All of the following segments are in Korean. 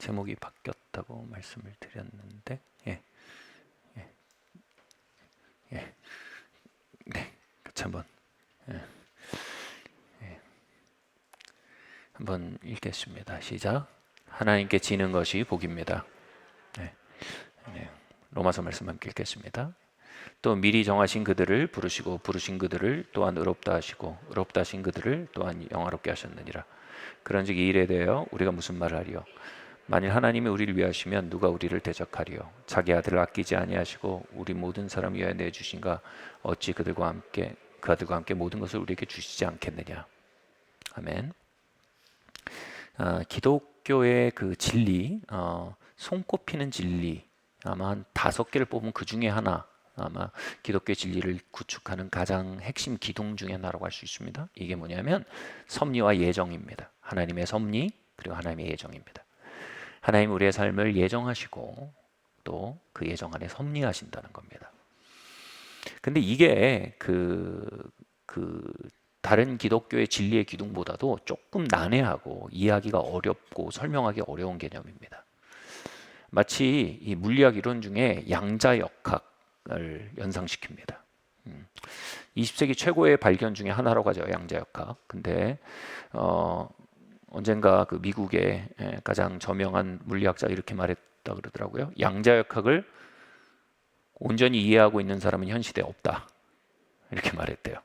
제목이 바뀌었다고 말씀을 드렸는데, 예, 예, 예, 네, 같이 한번, 예, 예, 한번 읽겠습니다. 시작. 하나님께 지는 것이 복입니다. 네, 네. 로마서 말씀 함께 읽겠습니다. 또 미리 정하신 그들을 부르시고 부르신 그들을 또한 의롭다 하시고 의롭다 하신 그들을 또한 영화롭게 하셨느니라. 그런즉 이 일에 대하여 우리가 무슨 말을 하리요? 만일 하나님이 우리를 위하시면 누가 우리를 대적하리요? 자기 아들을 아끼지 아니하시고 우리 모든 사람 위하여 내주신가? 어찌 그 아들과 함께 모든 것을 우리에게 주시지 않겠느냐? 아멘. 기독교의 그 진리, 손꼽히는 진리, 아마 한 5개를 뽑으면 그 중에 하나, 아마 기독교의 진리를 구축하는 가장 핵심 기둥 중에 하나라고 할 수 있습니다. 이게 뭐냐면 섭리와 예정입니다. 하나님의 섭리 그리고 하나님의 예정입니다. 하나님 우리의 삶을 예정하시고 또 그 예정 안에 섭리하신다는 겁니다. 근데 이게 다른 기독교의 진리의 기둥보다도 조금 난해하고 이해하기가 어렵고 설명하기 어려운 개념입니다. 마치 이 물리학 이론 중에 양자역학을 연상시킵니다. 20세기 최고의 발견 중에 하나라고 하죠, 양자역학. 근데 언젠가 그 미국의 가장 저명한 물리학자 이렇게 말했다 그러더라고요. 양자역학을 온전히 이해하고 있는 사람은 현 시대에 없다. 이렇게 말했대요.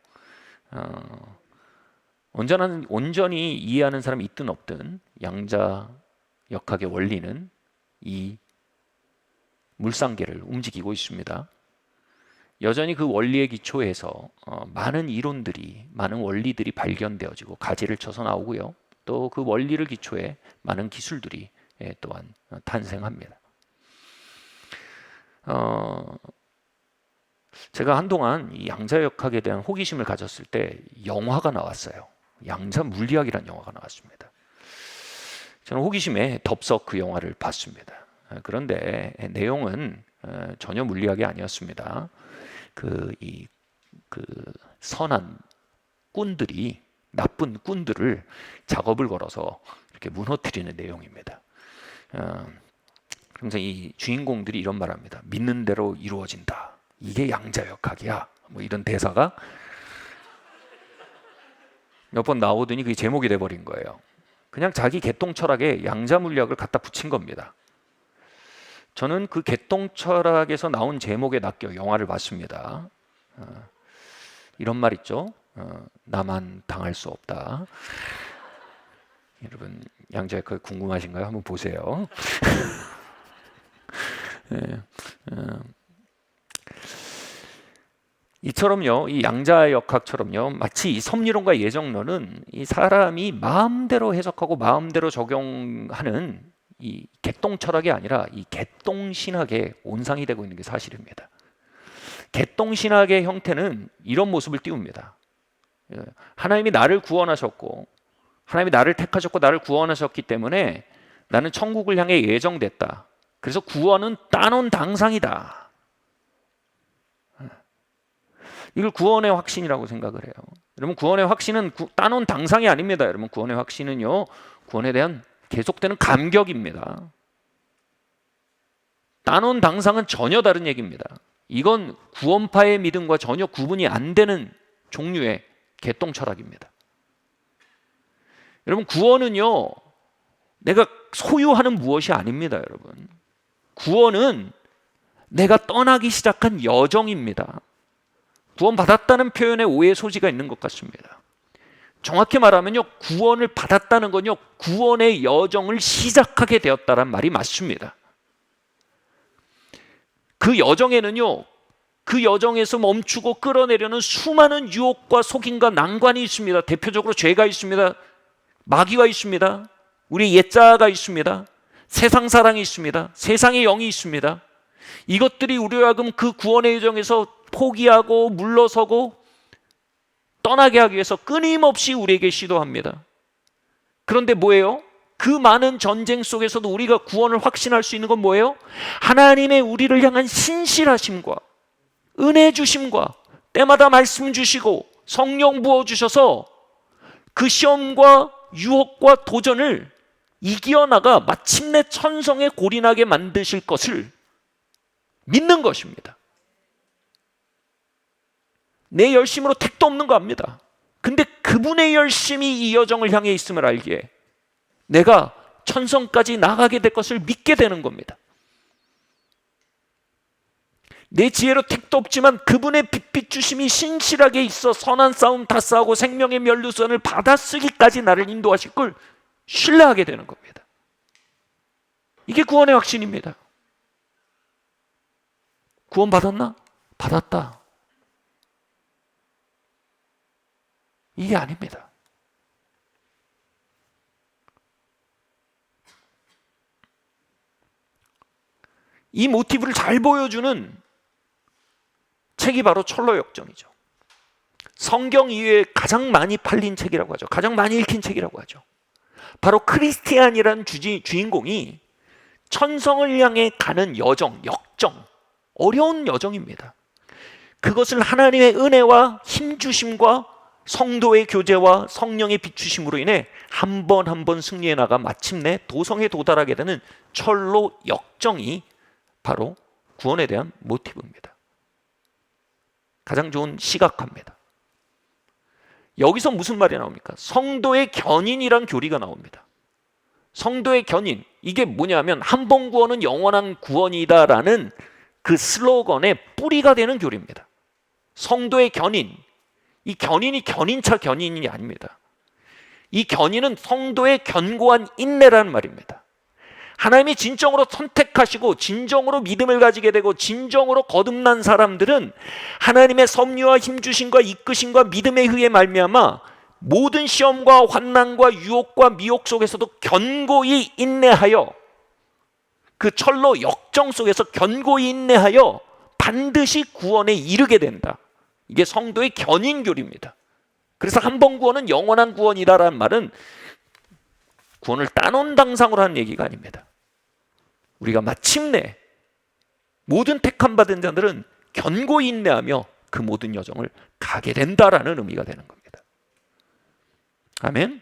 온전히 이해하는 사람이 있든 없든 양자역학의 원리는 이 물상계를 움직이고 있습니다. 여전히 그 원리의 기초에서 많은 이론들이, 많은 원리들이 발견되어지고 가지를 쳐서 나오고요. 또 그 원리를 기초에 많은 기술들이 또한 탄생합니다. 제가 한동안 이 양자역학에 대한 호기심을 가졌을 때 영화가 나왔어요. 양자 물리학이라는 영화가 나왔습니다. 저는 호기심에 덥석 그 영화를 봤습니다. 그런데 내용은 전혀 물리학이 아니었습니다. 그 선한 꾼들이 나쁜 꾼들을 작업을 걸어서 이렇게 무너뜨리는 내용입니다. 항상 이 주인공들이 이런 말합니다. 믿는 대로 이루어진다. 이게 양자역학이야. 뭐 이런 대사가 몇 번 나오더니 그게 제목이 돼버린 거예요. 그냥 자기 개똥철학에 양자물리학을 갖다 붙인 겁니다. 저는 그 개똥철학에서 나온 제목에 낚여 영화를 봤습니다. 이런 말 있죠. 나만 당할 수 없다. 여러분 양자역학 궁금하신가요? 한번 보세요. 이처럼요, 이 양자역학처럼요, 마치 이 섭리론과 예정론은 이 사람이 마음대로 해석하고 마음대로 적용하는 이 개똥철학이 아니라 이 개똥신학의 온상이 되고 있는 게 사실입니다. 개똥신학의 형태는 이런 모습을 띄웁니다. 하나님이 나를 구원하셨고 하나님이 나를 택하셨고 나를 구원하셨기 때문에 나는 천국을 향해 예정됐다. 그래서 구원은 따놓은 당상이다. 이걸 구원의 확신이라고 생각을 해요. 여러분 구원의 확신은 따놓은 당상이 아닙니다. 여러분 구원의 확신은요, 구원에 대한 계속되는 감격입니다. 따놓은 당상은 전혀 다른 얘기입니다. 이건 구원파의 믿음과 전혀 구분이 안 되는 종류의 개똥철학입니다. 여러분 구원은요, 내가 소유하는 무엇이 아닙니다. 여러분 구원은 내가 떠나기 시작한 여정입니다. 구원받았다는 표현에 오해의 소지가 있는 것 같습니다. 정확히 말하면요, 구원을 받았다는 건요, 구원의 여정을 시작하게 되었다는 말이 맞습니다. 그 여정에는요, 그 여정에서 멈추고 끌어내려는 수많은 유혹과 속임과 난관이 있습니다. 대표적으로 죄가 있습니다. 마귀가 있습니다. 우리 옛자가 있습니다. 세상 사랑이 있습니다. 세상의 영이 있습니다. 이것들이 우리와 하여금 그 구원의 여정에서 포기하고 물러서고 떠나게 하기 위해서 끊임없이 우리에게 시도합니다. 그런데 뭐예요? 그 많은 전쟁 속에서도 우리가 구원을 확신할 수 있는 건 뭐예요? 하나님의 우리를 향한 신실하심과 은혜 주심과 때마다 말씀 주시고 성령 부어주셔서 그 시험과 유혹과 도전을 이기어나가 마침내 천성에 골인하게 만드실 것을 믿는 것입니다. 내 열심으로 택도 없는 거 압니다. 근데 그분의 열심이 이 여정을 향해 있음을 알기에 내가 천성까지 나가게 될 것을 믿게 되는 겁니다. 내 지혜로 택도 없지만 그분의 빛 주심이 신실하게 있어 선한 싸움 다 싸우고 생명의 면류선을 받아쓰기까지 나를 인도하실 걸 신뢰하게 되는 겁니다. 이게 구원의 확신입니다. 구원 받았나? 받았다. 이게 아닙니다. 이 모티브를 잘 보여주는 책이 바로 철로 역정이죠. 성경 이외에 가장 많이 팔린 책이라고 하죠. 가장 많이 읽힌 책이라고 하죠. 바로 크리스티안이라는 주인공이 천성을 향해 가는 여정, 역정, 어려운 여정입니다. 그것을 하나님의 은혜와 힘주심과 성도의 교제와 성령의 비추심으로 인해 한 번 한 번 승리해 나가 마침내 도성에 도달하게 되는 철로 역정이 바로 구원에 대한 모티브입니다. 가장 좋은 시각화입니다. 여기서 무슨 말이 나옵니까? 성도의 견인이란 교리가 나옵니다. 성도의 견인, 이게 뭐냐면 한 번 구원은 영원한 구원이다라는 그 슬로건의 뿌리가 되는 교리입니다. 성도의 견인, 이 견인이 견인차 견인이 아닙니다. 이 견인은 성도의 견고한 인내라는 말입니다. 하나님이 진정으로 선택하시고 진정으로 믿음을 가지게 되고 진정으로 거듭난 사람들은 하나님의 섭리와 힘주심과 이끄심과 믿음의 의에 말미암아 모든 시험과 환난과 유혹과 미혹 속에서도 견고히 인내하여 그 철로 역정 속에서 견고히 인내하여 반드시 구원에 이르게 된다. 이게 성도의 견인교리입니다. 그래서 한 번 구원은 영원한 구원이다라는 말은 구원을 따놓은 당상으로 하는 얘기가 아닙니다. 우리가 마침내 모든 택함 받은 자들은 견고히 인내하며 그 모든 여정을 가게 된다라는 의미가 되는 겁니다. 아멘.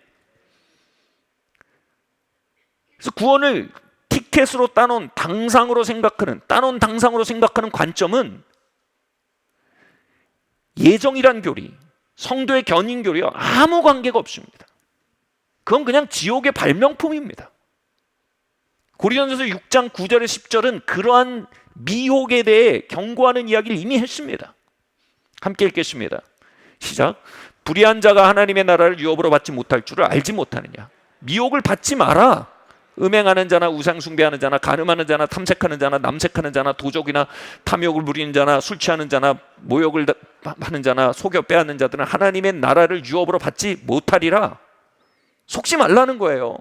그래서 구원을 티켓으로 따놓은 당상으로 생각하는 관점은 예정이란 교리, 성도의 견인 교리와 아무 관계가 없습니다. 그건 그냥 지옥의 발명품입니다. 고린도전서 6장 9절에 10절은 그러한 미혹에 대해 경고하는 이야기를 이미 했습니다. 함께 읽겠습니다. 시작. 불의한 자가 하나님의 나라를 유업으로 받지 못할 줄을 알지 못하느냐. 미혹을 받지 마라. 음행하는 자나 우상 숭배하는 자나 간음하는 자나 탐색하는 자나 남색하는 자나 도적이나 탐욕을 부리는 자나 술 취하는 자나 모욕을 하는 자나 속여 빼앗는 자들은 하나님의 나라를 유업으로 받지 못하리라. 속지 말라는 거예요.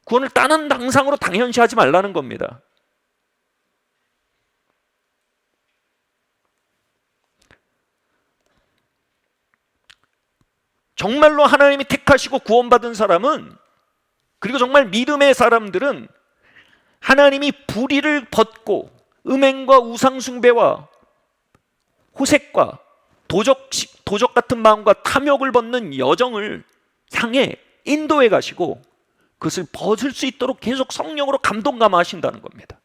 구원을 따는 당상으로 당연시하지 말라는 겁니다. 정말로 하나님이 택하시고 구원받은 사람은, 그리고 정말 믿음의 사람들은 하나님이 불의를 벗고 음행과 우상숭배와 호색과 도적 같은 마음과 탐욕을 벗는 여정을 향해 인도해 가시고 그것을 벗을 수 있도록 계속 성령으로 감동 감화하신다는 겁니다.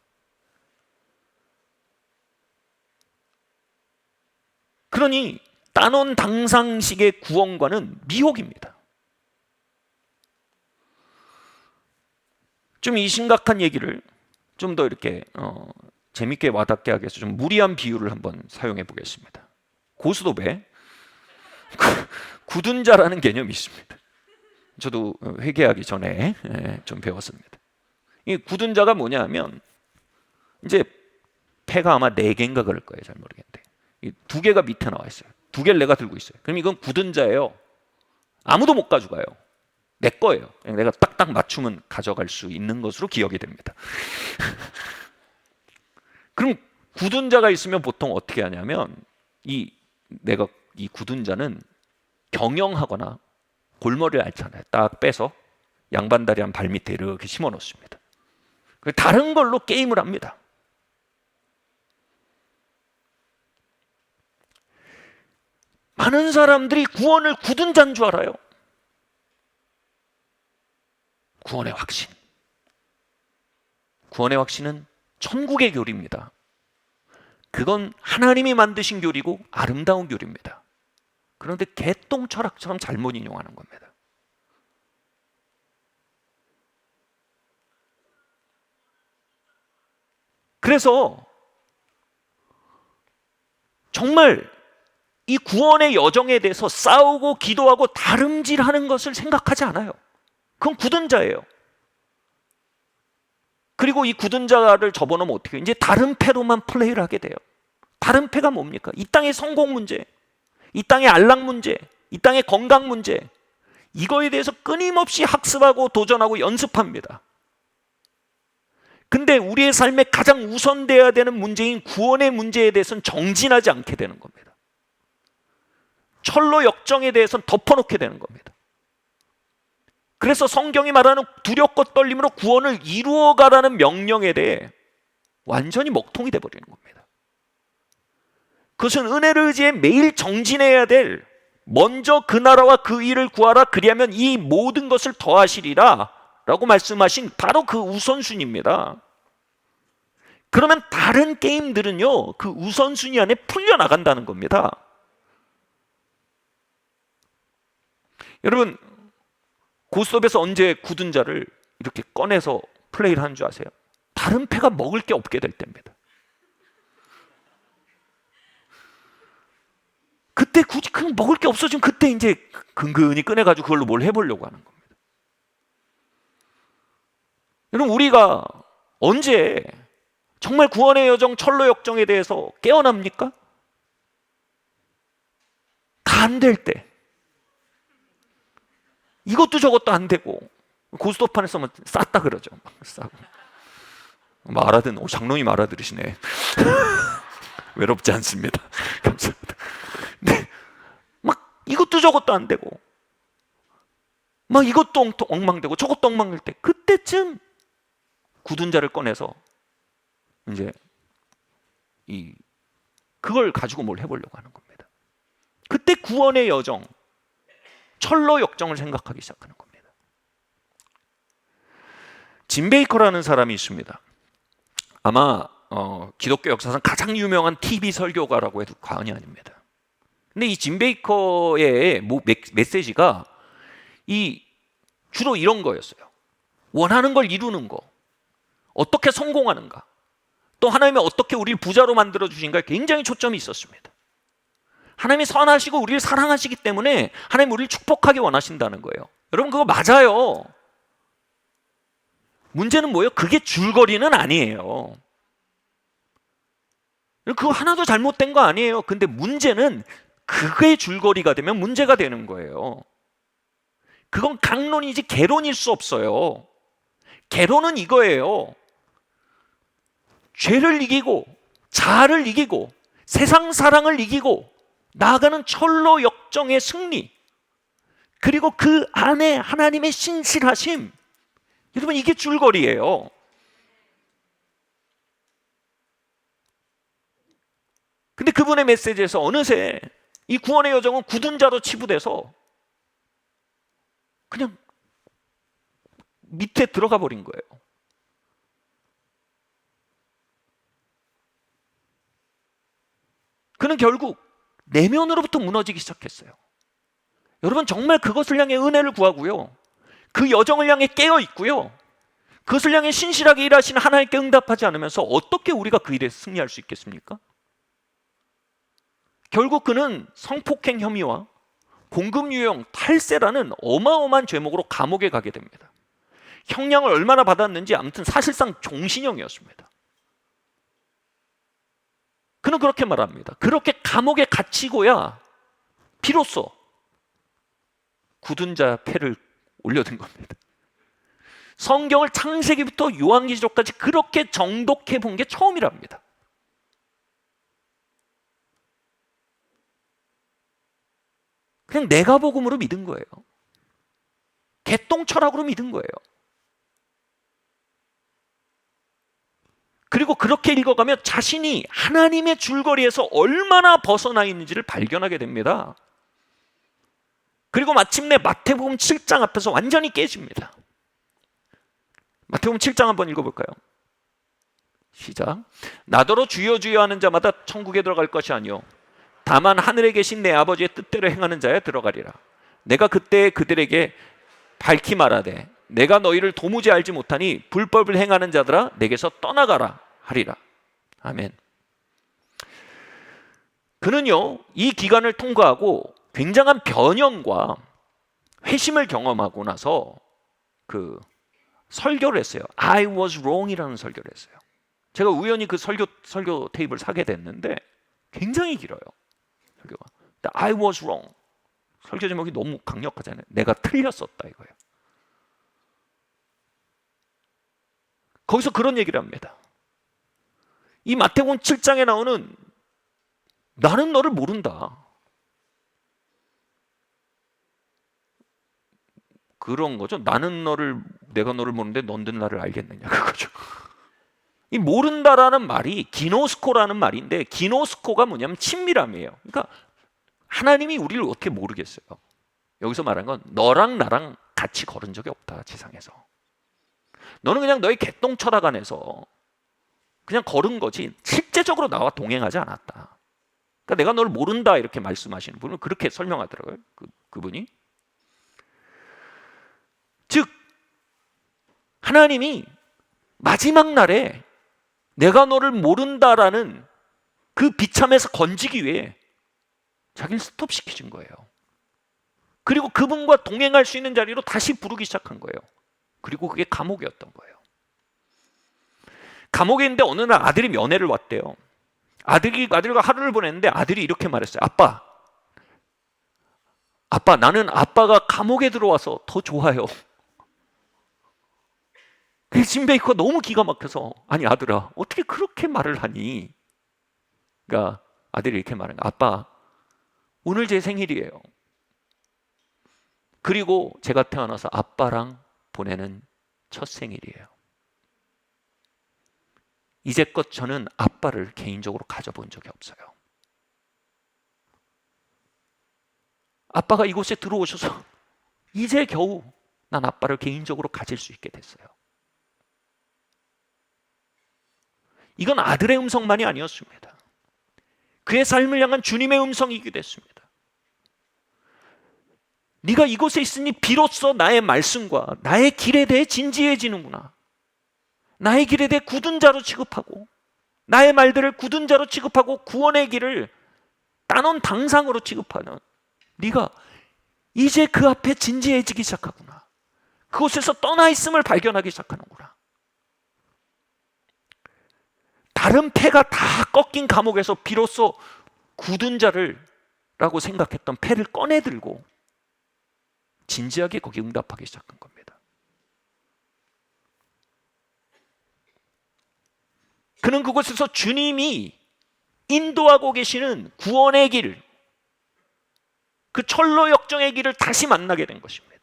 그러니 따놓은 당상식의 구원과는 미혹입니다. 좀 이 심각한 얘기를 좀 더 이렇게 재밌게 와닿게 하기 위해서 좀 무리한 비유를 한번 사용해 보겠습니다. 고스톱에 굳은 자라는 개념이 있습니다. 저도 회개하기 전에 좀 배웠습니다. 이 굳은 자가 뭐냐면 이제 패가 아마 4개인가 그럴 거예요. 잘 모르겠는데 이 2개가 밑에 나와 있어요. 2개를 내가 들고 있어요. 그럼 이건 굳은 자예요. 아무도 못 가져가요. 내 거예요. 내가 딱딱 맞추면 가져갈 수 있는 것으로 기억이 됩니다. 그럼 굳은 자가 있으면 보통 어떻게 하냐면 내가 이 굳은 자는 경영하거나 골머리를 앓잖아요. 딱 빼서 양반다리 한 발 밑에 이렇게 심어 놓습니다. 다른 걸로 게임을 합니다. 많은 사람들이 구원을 굳은 자인 줄 알아요. 구원의 확신. 구원의 확신은 천국의 교리입니다. 그건 하나님이 만드신 교리고 아름다운 교리입니다. 그런데 개똥 철학처럼 잘못 인용하는 겁니다. 그래서 정말 이 구원의 여정에 대해서 싸우고 기도하고 다름질하는 것을 생각하지 않아요. 그건 굳은 자예요. 그리고 이 굳은 자를 접어놓으면 어떻게 해요? 이제 다른 패로만 플레이를 하게 돼요. 다른 패가 뭡니까? 이 땅의 성공 문제, 이 땅의 안락 문제, 이 땅의 건강 문제, 이거에 대해서 끊임없이 학습하고 도전하고 연습합니다. 근데 우리의 삶에 가장 우선돼야 되는 문제인 구원의 문제에 대해서는 정진하지 않게 되는 겁니다. 철로 역정에 대해서는 덮어놓게 되는 겁니다. 그래서 성경이 말하는 두렵고 떨림으로 구원을 이루어가라는 명령에 대해 완전히 먹통이 돼버리는 겁니다. 그것은 은혜를 의지해 매일 정진해야 될, 먼저 그 나라와 그 일을 구하라, 그리하면 이 모든 것을 더하시리라 라고 말씀하신 바로 그 우선순위입니다. 그러면 다른 게임들은요, 그 우선순위 안에 풀려나간다는 겁니다. 여러분, 고스톱에서 언제 굳은 자를 이렇게 꺼내서 플레이를 하는 줄 아세요? 다른 패가 먹을 게 없게 될 때입니다. 그때 굳이 그냥 먹을 게 없어지면 그때 이제 근근히 꺼내가지고 그걸로 뭘 해보려고 하는 겁니다. 여러분, 우리가 언제 정말 구원의 여정, 철로 역정에 대해서 깨어납니까? 다 안 될 때. 이것도 저것도 안 되고, 고스톱판에서 쌌다 그러죠. 막 싸고. 장로님 알아들으시네. 외롭지 않습니다. 감사합니다. 네, 막 이것도 저것도 안 되고, 막 이것도 엉망되고 저것도 엉망될 때, 그때쯤 굳은 자를 꺼내서 이제 그걸 가지고 뭘 해보려고 하는 겁니다. 그때 구원의 여정, 철로 역정을 생각하기 시작하는 겁니다. 짐 베이커라는 사람이 있습니다. 아마 기독교 역사상 가장 유명한 TV 설교가라고 해도 과언이 아닙니다. 근데 이 짐 베이커의 메시지가 주로 이런 거였어요. 원하는 걸 이루는 거, 어떻게 성공하는가, 또 하나님이 어떻게 우리를 부자로 만들어 주신가에 굉장히 초점이 있었습니다. 하나님이 선하시고 우리를 사랑하시기 때문에 하나님 우리를 축복하기 원하신다는 거예요. 여러분, 그거 맞아요. 문제는 뭐예요? 그게 줄거리는 아니에요. 그거 하나도 잘못된 거 아니에요. 근데 문제는 그게 줄거리가 되면 문제가 되는 거예요. 그건 강론이지 개론일 수 없어요. 개론은 이거예요. 죄를 이기고 자아를 이기고 세상 사랑을 이기고 나아가는 철로 역정의 승리, 그리고 그 안에 하나님의 신실하심, 여러분, 이게 줄거리예요. 근데 그분의 메시지에서 어느새 이 구원의 여정은 굳은 자로 치부돼서 그냥 밑에 들어가 버린 거예요. 그는 결국 내면으로부터 무너지기 시작했어요. 여러분, 정말 그것을 향해 은혜를 구하고요, 그 여정을 향해 깨어 있고요, 그것을 향해 신실하게 일하시는 하나님께 응답하지 않으면서 어떻게 우리가 그 일에 승리할 수 있겠습니까? 결국 그는 성폭행 혐의와 공금 유형, 탈세라는 어마어마한 죄목으로 감옥에 가게 됩니다. 형량을 얼마나 받았는지 아무튼 사실상 종신형이었습니다. 그는 그렇게 말합니다. 그렇게 감옥에 갇히고야 비로소 굳은 자 패를 올려든 겁니다. 성경을 창세기부터 요한계시록까지 그렇게 정독해 본 게 처음이랍니다. 그냥 내가 복음으로 믿은 거예요. 개똥 철학으로 믿은 거예요. 그리고 그렇게 읽어가면 자신이 하나님의 줄거리에서 얼마나 벗어나 있는지를 발견하게 됩니다. 그리고 마침내 마태복음 7장 앞에서 완전히 깨집니다. 마태복음 7장 한번 읽어볼까요? 시작. 나더러 주여 주여 하는 자마다 천국에 들어갈 것이 아니요 다만 하늘에 계신 내 아버지의 뜻대로 행하는 자에 들어가리라. 내가 그때 그들에게 밝히 말하되 내가 너희를 도무지 알지 못하니 불법을 행하는 자들아 내게서 떠나가라 하리라. 아멘. 그는요 이 기간을 통과하고 굉장한 변형과 회심을 경험하고 나서 그 설교를 했어요. I was wrong이라는 설교를 했어요. 제가 우연히 그 설교 테이프를 사게 됐는데 굉장히 길어요. 설교가. I was wrong. 설교 제목이 너무 강력하잖아요. 내가 틀렸었다 이거예요. 거기서 그런 얘기를 합니다. 이 마태복음 7장에 나오는 나는 너를 모른다. 그런 거죠. 내가 너를 모르는데 넌들 나를 알겠느냐 그거죠. 이 모른다라는 말이 기노스코라는 말인데 기노스코가 뭐냐면 친밀함이에요. 그러니까 하나님이 우리를 어떻게 모르겠어요. 여기서 말한 건 너랑 나랑 같이 걸은 적이 없다 지상에서. 너는 그냥 너의 개똥철학 안에서 그냥 걸은 거지 실제적으로 나와 동행하지 않았다. 그러니까 내가 널 모른다 이렇게 말씀하시는 분은 그렇게 설명하더라고요. 그분이. 즉 하나님이 마지막 날에 내가 너를 모른다라는 그 비참에서 건지기 위해 자기를 스톱시키신 거예요. 그리고 그분과 동행할 수 있는 자리로 다시 부르기 시작한 거예요. 그리고 그게 감옥이었던 거예요. 감옥에 있는데 어느 날 아들이 면회를 왔대요. 아들과 하루를 보냈는데 아들이 이렇게 말했어요. 아빠 나는 아빠가 감옥에 들어와서 더 좋아요. 그 짐베이커가 너무 기가 막혀서 아니 아들아 어떻게 그렇게 말을 하니? 그러니까 아들이 이렇게 말한 거야. 아빠 오늘 제 생일이에요. 그리고 제가 태어나서 아빠랑 보내는 첫 생일이에요. 이제껏 저는 아빠를 개인적으로 가져본 적이 없어요. 아빠가 이곳에 들어오셔서 이제 겨우 난 아빠를 개인적으로 가질 수 있게 됐어요. 이건 아들의 음성만이 아니었습니다. 그의 삶을 향한 주님의 음성이기도 했습니다. 네가 이곳에 있으니 비로소 나의 말씀과 나의 길에 대해 진지해지는구나. 나의 길에 대해 굳은 자로 취급하고 나의 말들을 굳은 자로 취급하고 구원의 길을 따놓은 당상으로 취급하는 네가 이제 그 앞에 진지해지기 시작하구나. 그곳에서 떠나 있음을 발견하기 시작하는구나. 다른 패가 다 꺾인 감옥에서 비로소 굳은 자라고 생각했던 패를 꺼내들고 진지하게 거기 응답하기 시작한 겁니다. 그는 그곳에서 주님이 인도하고 계시는 구원의 길, 그 철로 역정의 길을 다시 만나게 된 것입니다.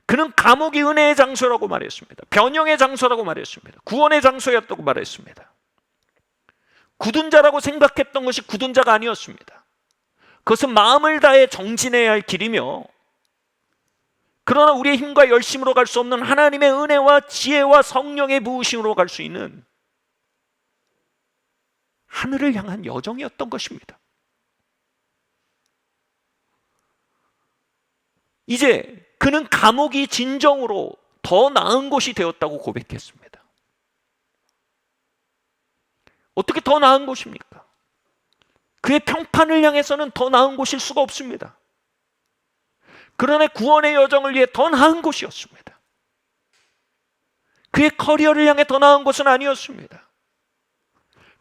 그는 감옥이 은혜의 장소라고 말했습니다. 변형의 장소라고 말했습니다. 구원의 장소였다고 말했습니다. 굳은 자라고 생각했던 것이 굳은 자가 아니었습니다. 그것은 마음을 다해 정진해야 할 길이며 그러나 우리의 힘과 열심으로 갈 수 없는 하나님의 은혜와 지혜와 성령의 부으심으로 갈 수 있는 하늘을 향한 여정이었던 것입니다. 이제 그는 감옥이 진정으로 더 나은 곳이 되었다고 고백했습니다. 어떻게 더 나은 곳입니까? 그의 평판을 향해서는 더 나은 곳일 수가 없습니다. 그러나 구원의 여정을 위해 더 나은 곳이었습니다. 그의 커리어를 향해 더 나은 곳은 아니었습니다.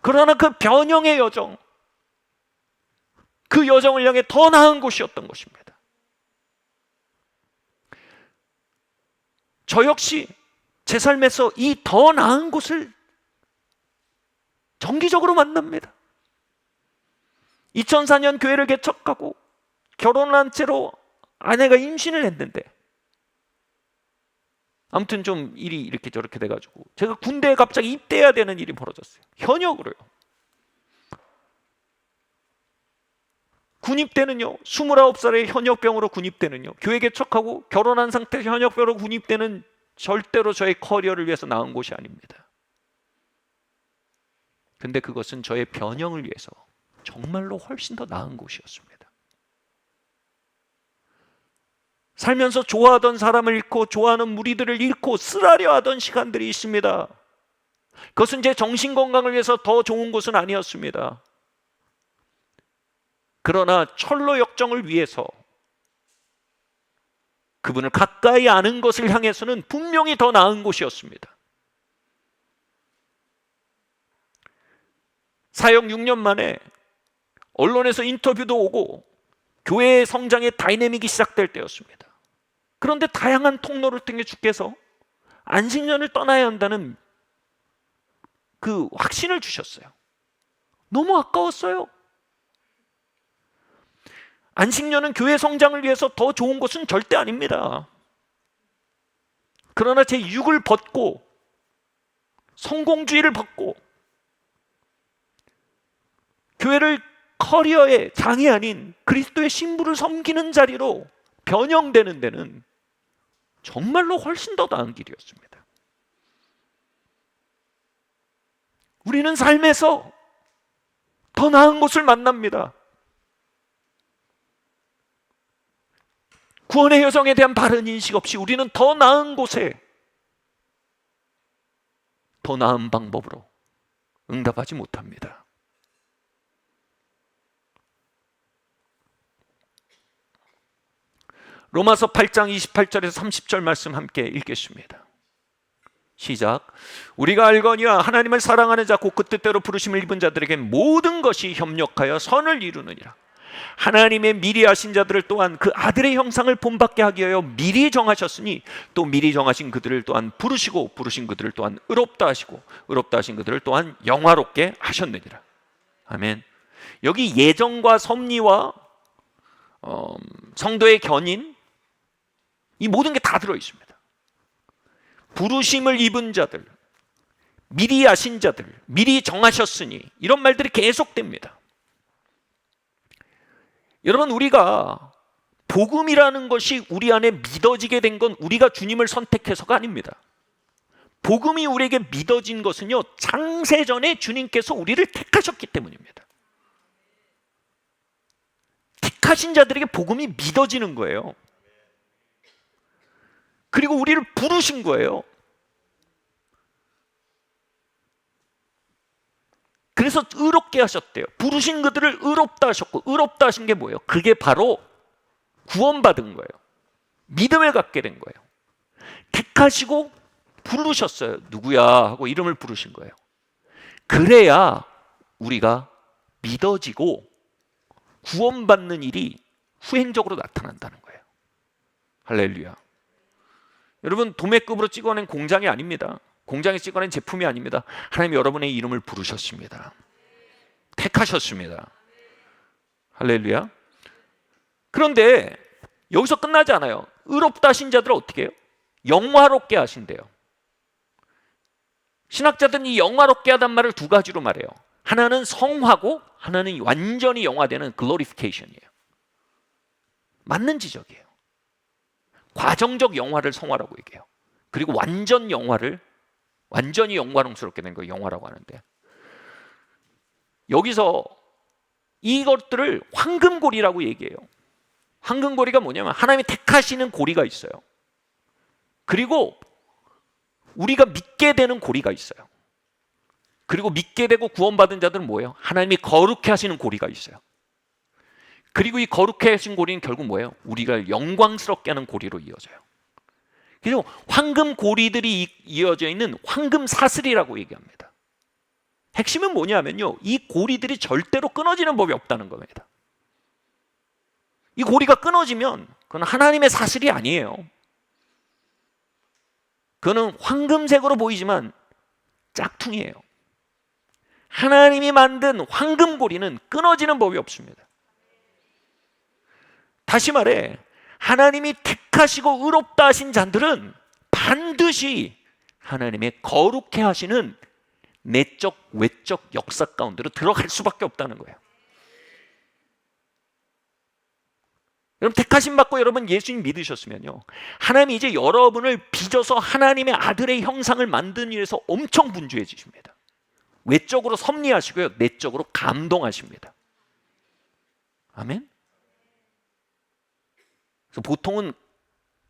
그러나 그 변형의 여정, 그 여정을 향해 더 나은 곳이었던 것입니다. 저 역시 제 삶에서 이 더 나은 곳을 정기적으로 만납니다. 2004년 교회를 개척하고 결혼한 채로 아내가 임신을 했는데 아무튼 좀 일이 이렇게 저렇게 돼가지고 제가 군대에 갑자기 입대해야 되는 일이 벌어졌어요. 현역으로요. 군입대는요 29살에 현역병으로 군입대는요 교회 개척하고 결혼한 상태에서 현역병으로 군입대는 절대로 저의 커리어를 위해서 나은 곳이 아닙니다. 근데 그것은 저의 변형을 위해서 정말로 훨씬 더 나은 곳이었습니다. 살면서 좋아하던 사람을 잃고 좋아하는 무리들을 잃고 쓰라려 하던 시간들이 있습니다. 그것은 제 정신건강을 위해서 더 좋은 곳은 아니었습니다. 그러나 철로 역정을 위해서 그분을 가까이 아는 것을 향해서는 분명히 더 나은 곳이었습니다. 사역 6년 만에 언론에서 인터뷰도 오고 교회의 성장의 다이내믹이 시작될 때였습니다. 그런데 다양한 통로를 통해 주께서 안식년을 떠나야 한다는 그 확신을 주셨어요. 너무 아까웠어요. 안식년은 교회 성장을 위해서 더 좋은 것은 절대 아닙니다. 그러나 제 육을 벗고 성공주의를 벗고 교회를 커리어의 장이 아닌 그리스도의 신부를 섬기는 자리로 변형되는 데는 정말로 훨씬 더 나은 길이었습니다. 우리는 삶에서 더 나은 곳을 만납니다. 구원의 여정에 대한 바른 인식 없이 우리는 더 나은 곳에 더 나은 방법으로 응답하지 못합니다. 로마서 8장 28절에서 30절 말씀 함께 읽겠습니다. 시작. 우리가 알거니와 하나님을 사랑하는 자 곧 그 뜻대로 부르심을 입은 자들에게 모든 것이 협력하여 선을 이루느니라. 하나님의 미리 하신 자들을 또한 그 아들의 형상을 본받게 하기 위하여 미리 정하셨으니 또 미리 정하신 그들을 또한 부르시고 부르신 그들을 또한 의롭다 하시고 의롭다 하신 그들을 또한 영화롭게 하셨느니라. 아멘. 여기 예정과 섭리와 성도의 견인, 이 모든 게 다 들어 있습니다. 부르심을 입은 자들, 미리 아신 자들, 미리 정하셨으니, 이런 말들이 계속됩니다. 여러분, 우리가 복음이라는 것이 우리 안에 믿어지게 된 건 우리가 주님을 선택해서가 아닙니다. 복음이 우리에게 믿어진 것은요, 창세전에 주님께서 우리를 택하셨기 때문입니다. 택하신 자들에게 복음이 믿어지는 거예요. 그리고 우리를 부르신 거예요. 그래서 의롭게 하셨대요. 부르신 그들을 의롭다 하셨고, 의롭다 하신 게 뭐예요? 그게 바로 구원받은 거예요. 믿음을 갖게 된 거예요. 택하시고 부르셨어요. 누구야 하고 이름을 부르신 거예요. 그래야 우리가 믿어지고 구원받는 일이 후행적으로 나타난다는 거예요. 할렐루야. 여러분, 도매급으로 찍어낸 공장이 아닙니다. 공장에 찍어낸 제품이 아닙니다. 하나님이 여러분의 이름을 부르셨습니다. 택하셨습니다. 할렐루야. 그런데 여기서 끝나지 않아요. 의롭다 하신 자들은 어떻게 해요? 영화롭게 하신대요. 신학자들은 이 영화롭게 하단 말을 두 가지로 말해요. 하나는 성화고 하나는 완전히 영화되는 glorification이에요. 맞는 지적이에요. 과정적 영화를 성화라고 얘기해요. 그리고 완전히 영광스럽게 된 걸 영화라고 하는데, 여기서 이것들을 황금고리라고 얘기해요. 황금고리가 뭐냐면 하나님이 택하시는 고리가 있어요. 그리고 우리가 믿게 되는 고리가 있어요. 그리고 믿게 되고 구원받은 자들은 뭐예요? 하나님이 거룩해 하시는 고리가 있어요. 그리고 이 거룩해 하신 고리는 결국 뭐예요? 우리가 영광스럽게 하는 고리로 이어져요. 그리고 황금 고리들이 이어져 있는 황금 사슬이라고 얘기합니다. 핵심은 뭐냐면요, 이 고리들이 절대로 끊어지는 법이 없다는 겁니다. 이 고리가 끊어지면 그건 하나님의 사슬이 아니에요. 그거는 황금색으로 보이지만 짝퉁이에요. 하나님이 만든 황금 고리는 끊어지는 법이 없습니다. 다시 말해, 하나님이 택하시고 의롭다 하신 자들은 반드시 하나님의 거룩해 하시는 내적, 외적 역사 가운데로 들어갈 수밖에 없다는 거예요. 여러분 택하심 받고 여러분 예수님 믿으셨으면요, 하나님이 이제 여러분을 빚어서 하나님의 아들의 형상을 만드는 일에서 엄청 분주해지십니다. 외적으로 섭리하시고요, 내적으로 감동하십니다. 아멘. 그래서 보통은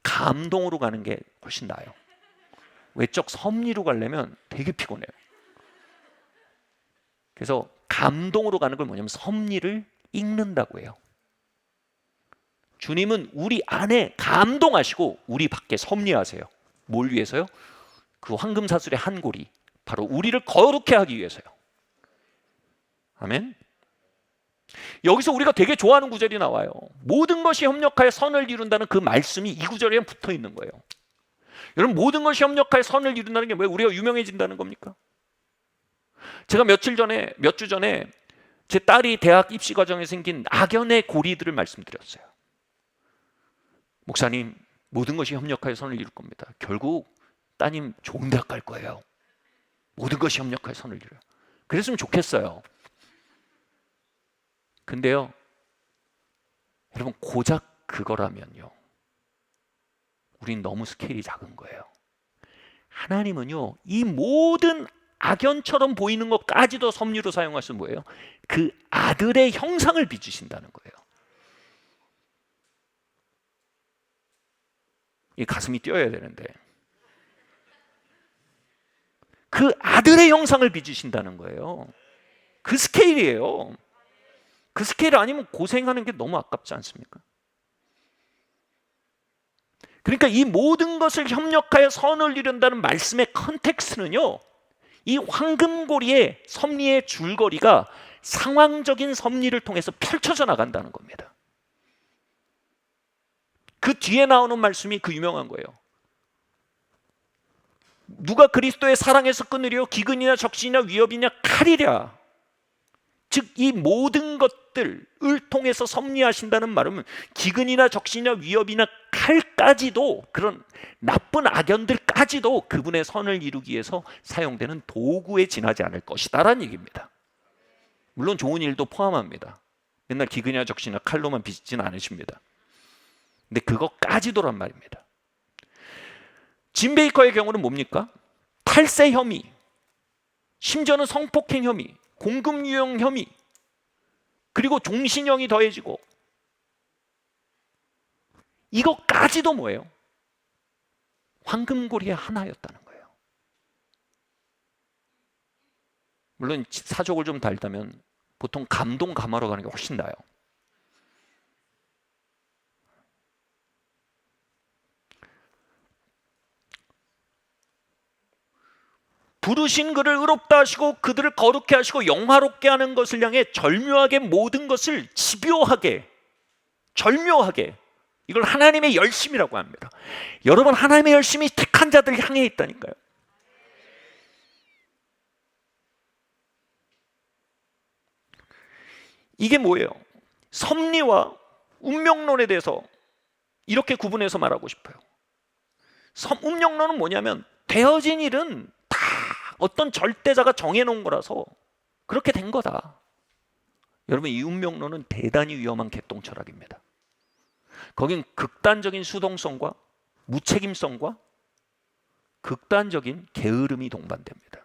감동으로 가는 게 훨씬 나아요. 외적 섭리로 가려면 되게 피곤해요. 그래서 감동으로 가는 걸 뭐냐면 섭리를 읽는다고 해요. 주님은 우리 안에 감동하시고 우리 밖에 섭리하세요. 뭘 위해서요? 그 황금사슬의 한 골이 바로 우리를 거룩해 하기 위해서요. 아멘. 여기서 우리가 되게 좋아하는 구절이 나와요. 모든 것이 협력하여 선을 이룬다는 그 말씀이 이 구절에 붙어 있는 거예요. 여러분, 모든 것이 협력하여 선을 이룬다는 게 왜 우리가 유명해진다는 겁니까? 제가 몇 주 전에 제 딸이 대학 입시 과정에 생긴 악연의 고리들을 말씀드렸어요. 목사님, 모든 것이 협력하여 선을 이룰 겁니다. 결국 따님 좋은 대학 갈 거예요. 모든 것이 협력하여 선을 이뤄요. 그랬으면 좋겠어요. 근데요, 여러분, 고작 그거라면요, 우린 너무 스케일이 작은 거예요. 하나님은요, 이 모든 악연처럼 보이는 것까지도 섭리로 사용하시는 뭐예요? 그 아들의 형상을 빚으신다는 거예요. 이 가슴이 뛰어야 되는데, 그 아들의 형상을 빚으신다는 거예요. 그 스케일이에요. 그 스케일 아니면 고생하는 게 너무 아깝지 않습니까? 그러니까 이 모든 것을 협력하여 선을 이룬다는 말씀의 컨텍스트는요, 이 황금고리의 섭리의 줄거리가 상황적인 섭리를 통해서 펼쳐져 나간다는 겁니다. 그 뒤에 나오는 말씀이 그 유명한 거예요. 누가 그리스도의 사랑에서 끊으려 기근이나 적신이나 위협이냐 칼이랴. 즉 이 모든 것들을 통해서 섭리하신다는 말은 기근이나 적신이나 위협이나 칼까지도, 그런 나쁜 악연들까지도 그분의 선을 이루기 위해서 사용되는 도구에 지나지 않을 것이다라는 얘기입니다. 물론 좋은 일도 포함합니다. 맨날 기근이나 적신이나 칼로만 빚지는 않으십니다. 근데 그것까지도란 말입니다. 짐 베이커의 경우는 뭡니까? 탈세 혐의, 심지어는 성폭행 혐의, 공금 유용 혐의, 그리고 종신형이 더해지고, 이것까지도 뭐예요? 황금고리의 하나였다는 거예요. 물론 사족을 좀 달다면 보통 감동 감화로 가는 게 훨씬 나아요. 부르신 그를 의롭다 하시고 그들을 거룩해 하시고 영화롭게 하는 것을 향해 절묘하게 모든 것을 집요하게, 절묘하게, 이걸 하나님의 열심이라고 합니다. 여러분, 하나님의 열심이 택한 자들 향해 있다니까요. 이게 뭐예요? 섭리와 운명론에 대해서 이렇게 구분해서 말하고 싶어요. 운명론은 뭐냐면 되어진 일은 다 어떤 절대자가 정해놓은 거라서 그렇게 된 거다. 여러분, 이 운명론은 대단히 위험한 개똥철학입니다. 거긴 극단적인 수동성과 무책임성과 극단적인 게으름이 동반됩니다.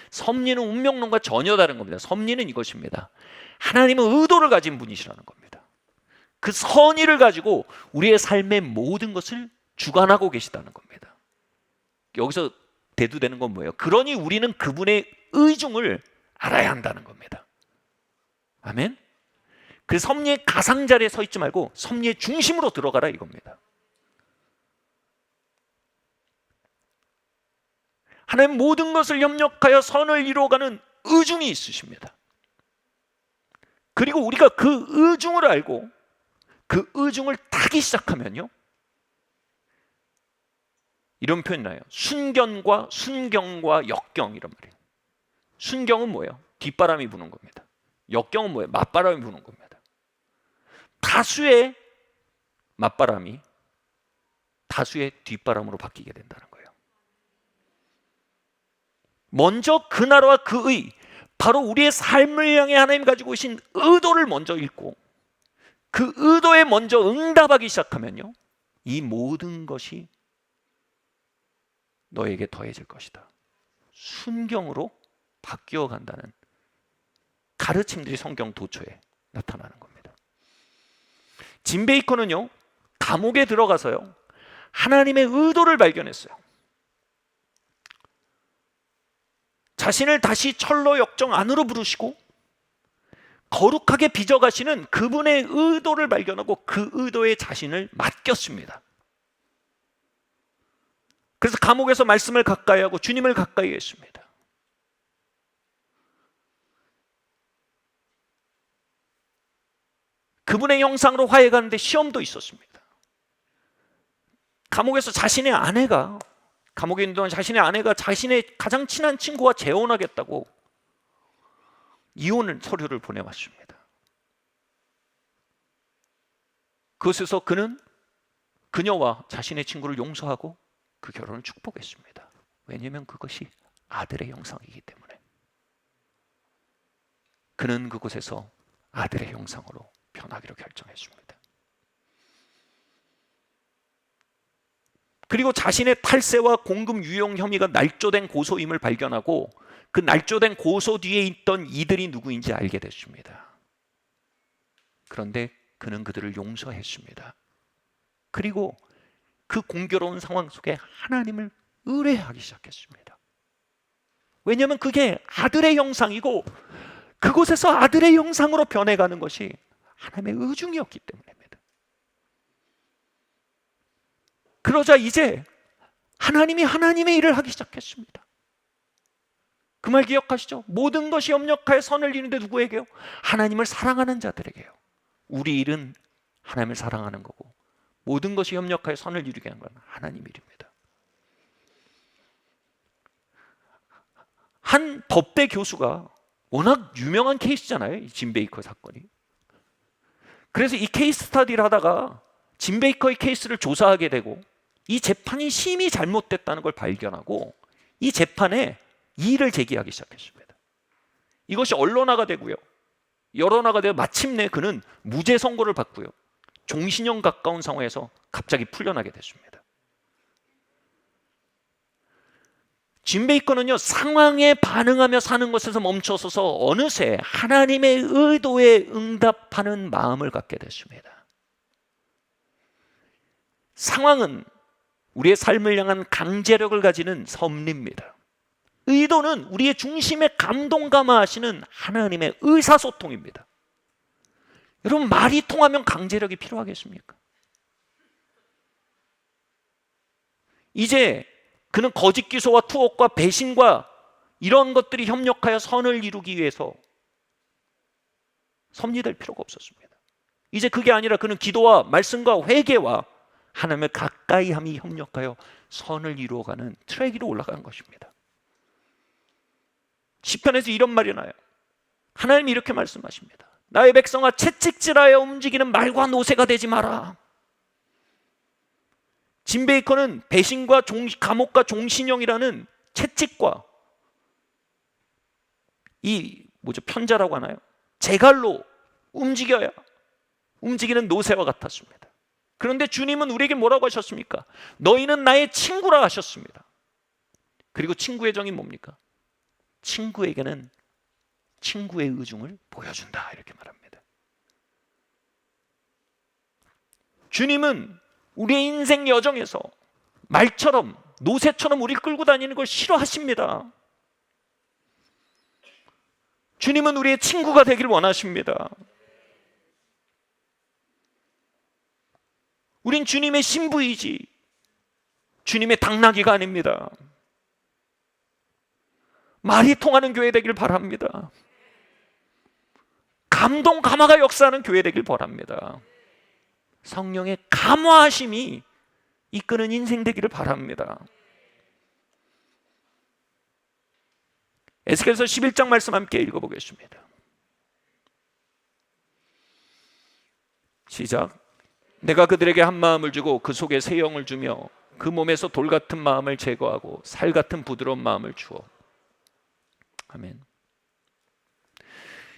섭리는 운명론과 전혀 다른 겁니다. 섭리는 이것입니다. 하나님은 의도를 가진 분이시라는 겁니다. 그 선의를 가지고 우리의 삶의 모든 것을 주관하고 계시다는 겁니다. 여기서 대두되는 건 뭐예요? 그러니 우리는 그분의 의중을 알아야 한다는 겁니다. 아멘? 그 섭리의 가상자리에 서 있지 말고 섭리의 중심으로 들어가라 이겁니다. 하나님 모든 것을 협력하여 선을 이루어가는 의중이 있으십니다. 그리고 우리가 그 의중을 알고 그 의중을 타기 시작하면요, 이런 표현이 나요. 순경과 역경, 이런 말이에요. 순경은 뭐예요? 뒷바람이 부는 겁니다. 역경은 뭐예요? 맞바람이 부는 겁니다. 다수의 맞바람이 다수의 뒷바람으로 바뀌게 된다는 거예요. 먼저 그 나라와 그 의, 바로 우리의 삶을 향해 하나님 가지고 계신 의도를 먼저 읽고, 그 의도에 먼저 응답하기 시작하면요, 이 모든 것이 너에게 더해질 것이다. 순경으로 바뀌어 간다는 가르침들이 성경 도처에 나타나는 겁니다. 짐 베이커는요, 감옥에 들어가서요, 하나님의 의도를 발견했어요. 자신을 다시 철로 역정 안으로 부르시고 거룩하게 빚어가시는 그분의 의도를 발견하고 그 의도에 자신을 맡겼습니다. 그래서 감옥에서 말씀을 가까이 하고 주님을 가까이 했습니다. 그분의 형상으로 화해가는데 시험도 있었습니다. 감옥에서 감옥에 있는 동안 자신의 아내가 자신의 가장 친한 친구와 재혼하겠다고 이혼 서류를 보내왔습니다. 그것에서 그는 그녀와 자신의 친구를 용서하고 그 결혼을 축복했습니다. 왜냐하면 그것이 아들의 형상이기 때문에. 그는 그곳에서 아들의 형상으로 변하기로 결정했습니다. 그리고 자신의 탈세와 공금 유용 혐의가 날조된 고소임을 발견하고 그 날조된 고소 뒤에 있던 이들이 누구인지 알게 됐습니다. 그런데 그는 그들을 용서했습니다. 그리고 그 공교로운 상황 속에 하나님을 의뢰하기 시작했습니다. 왜냐하면 그게 아들의 형상이고 그곳에서 아들의 형상으로 변해가는 것이 하나님의 의중이었기 때문입니다. 그러자 이제 하나님이 하나님의 일을 하기 시작했습니다. 그 말 기억하시죠? 모든 것이 협력하여 선을 이루는데 누구에게요? 하나님을 사랑하는 자들에게요. 우리 일은 하나님을 사랑하는 거고 모든 것이 협력하여 선을 이루게 하는 건 하나님 일입니다. 한 법대 교수가 워낙 유명한 케이스잖아요, 이 짐 베이커 사건이. 그래서 이 케이스 스터디를 하다가 짐 베이커의 케이스를 조사하게 되고 이 재판이 심히 잘못됐다는 걸 발견하고 이 재판에 이의를 제기하기 시작했습니다. 이것이 언론화가 되고요, 여론화가 되어 마침내 그는 무죄 선고를 받고요, 종신형 가까운 상황에서 갑자기 풀려나게 됐습니다. 짐 베이커는요, 상황에 반응하며 사는 것에서 멈춰서서 어느새 하나님의 의도에 응답하는 마음을 갖게 됐습니다. 상황은 우리의 삶을 향한 강제력을 가지는 섭리입니다. 의도는 우리의 중심에 감동감화하시는 하나님의 의사소통입니다. 여러분, 말이 통하면 강제력이 필요하겠습니까? 이제 그는 거짓 기소와 투옥과 배신과 이런 것들이 협력하여 선을 이루기 위해서 섭리될 필요가 없었습니다. 이제 그게 아니라 그는 기도와 말씀과 회개와 하나님을 가까이 함이 협력하여 선을 이루어가는 트랙 위로 올라가는 것입니다. 시편에서 이런 말이 나요. 하나님이 이렇게 말씀하십니다. 나의 백성아, 채찍질하여 움직이는 말과 노새가 되지 마라. 짐 베이커는 배신과 감옥과 종신형이라는 채찍과 편자라고 하나요? 제갈로 움직이는 노새와 같았습니다. 그런데 주님은 우리에게 뭐라고 하셨습니까? 너희는 나의 친구라 하셨습니다. 그리고 친구의 정이 뭡니까? 친구에게는 친구의 의중을 보여준다, 이렇게 말합니다. 주님은 우리의 인생 여정에서 말처럼 노새처럼 우리를 끌고 다니는 걸 싫어하십니다. 주님은 우리의 친구가 되길 원하십니다. 우린 주님의 신부이지 주님의 당나귀가 아닙니다. 말이 통하는 교회 되길 바랍니다. 감동 감화가 역사하는 교회 되길 바랍니다. 성령의 감화하심이 이끄는 인생 되기를 바랍니다. 에스겔서 11장 말씀 함께 읽어보겠습니다. 시작. 내가 그들에게 한 마음을 주고 그 속에 새 영을 주며 그 몸에서 돌 같은 마음을 제거하고 살 같은 부드러운 마음을 주어. 아멘.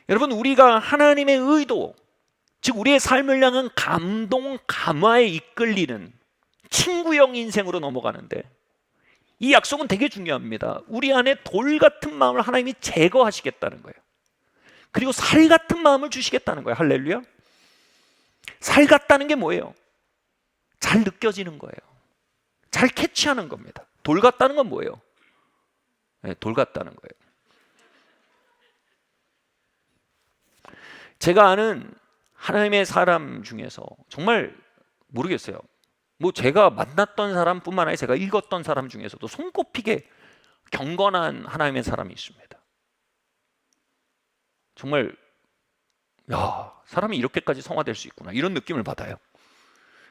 여러분, 우리가 하나님의 의도, 즉 우리의 삶을 향한 감동, 감화에 이끌리는 친구형 인생으로 넘어가는데, 이 약속은 되게 중요합니다. 우리 안에 돌 같은 마음을 하나님이 제거하시겠다는 거예요. 그리고 살 같은 마음을 주시겠다는 거예요. 할렐루야. 살 같다는 게 뭐예요? 잘 느껴지는 거예요. 잘 캐치하는 겁니다. 돌 같다는 건 뭐예요? 네, 돌 같다는 거예요. 제가 아는 하나님의 사람 중에서 정말 모르겠어요. 뭐 제가 만났던 사람뿐만 아니라 제가 읽었던 사람 중에서도 손꼽히게 경건한 하나님의 사람이 있습니다. 정말 사람이 이렇게까지 성화될 수 있구나, 이런 느낌을 받아요.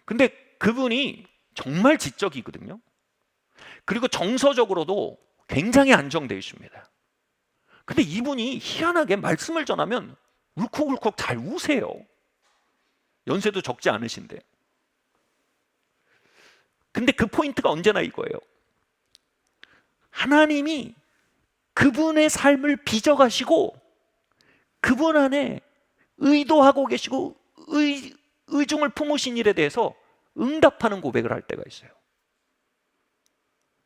근데 그분이 정말 지적이거든요. 그리고 정서적으로도 굉장히 안정되어 있습니다. 근데 이분이 희한하게 말씀을 전하면 울컥울컥 잘 우세요. 연세도 적지 않으신데. 근데 그 포인트가 언제나 이거예요. 하나님이 그분의 삶을 빚어가시고 그분 안에 의도하고 계시고 의중을 품으신 일에 대해서 응답하는 고백을 할 때가 있어요.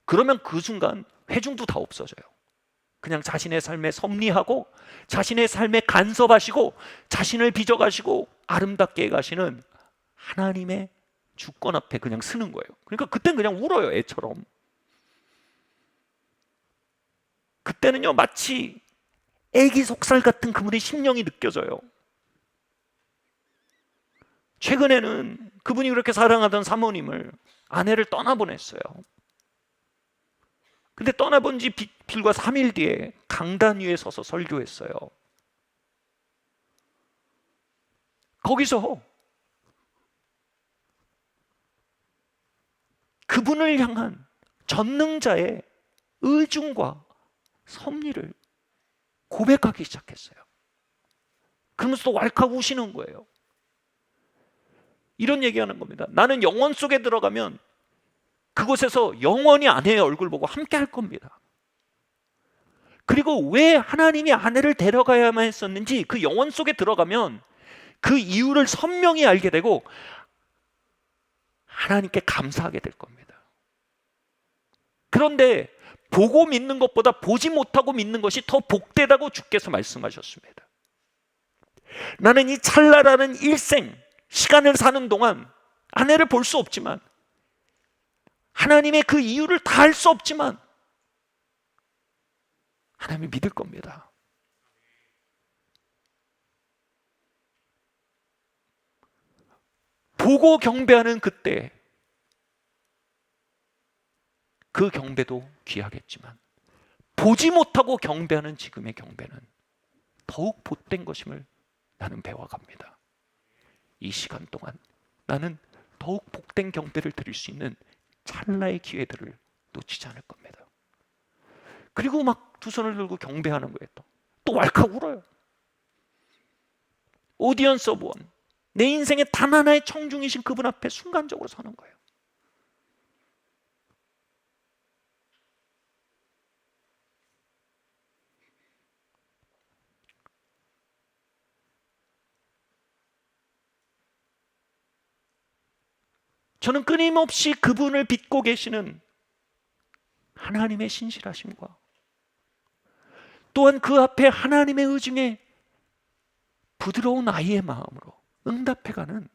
그러면 그 순간 회중도 다 없어져요. 그냥 자신의 삶에 섭리하고 자신의 삶에 간섭하시고 자신을 빚어가시고 아름답게 가시는 하나님의 주권 앞에 그냥 서는 거예요. 그러니까 그때는 그냥 울어요, 애처럼. 그때는요, 마치 애기 속살 같은 그분의 심령이 느껴져요. 최근에는 그분이 그렇게 사랑하던 사모님을, 아내를 떠나보냈어요. 근데 떠나본 지 불과 3일 뒤에 강단 위에 서서 설교했어요. 거기서 그분을 향한 전능자의 의중과 섭리를 고백하기 시작했어요. 그러면서 또 왈칵 우시는 거예요. 이런 얘기하는 겁니다. 나는 영원 속에 들어가면 그곳에서 영원히 아내의 얼굴 보고 함께 할 겁니다. 그리고 왜 하나님이 아내를 데려가야만 했었는지, 그 영원 속에 들어가면 그 이유를 선명히 알게 되고 하나님께 감사하게 될 겁니다. 그런데 보고 믿는 것보다 보지 못하고 믿는 것이 더 복되다고 주께서 말씀하셨습니다. 나는 이 찰나라는 일생 시간을 사는 동안 아내를 볼 수 없지만, 하나님의 그 이유를 다 알 수 없지만 하나님을 믿을 겁니다. 보고 경배하는 그때 그 경배도 귀하겠지만, 보지 못하고 경배하는 지금의 경배는 더욱 복된 것임을 나는 배워갑니다. 이 시간 동안 나는 더욱 복된 경배를 드릴 수 있는 찰나의 기회들을 놓치지 않을 겁니다. 그리고 막 두 손을 들고 경배하는 거예요. 또 왈칵 울어요. 오디언스 오브 원, 내 인생의 단 하나의 청중이신 그분 앞에 순간적으로 서는 거예요. 저는 끊임없이 그분을 빚고 계시는 하나님의 신실하심과 또한 그 앞에 하나님의 의중에 부드러운 아이의 마음으로 응답해가는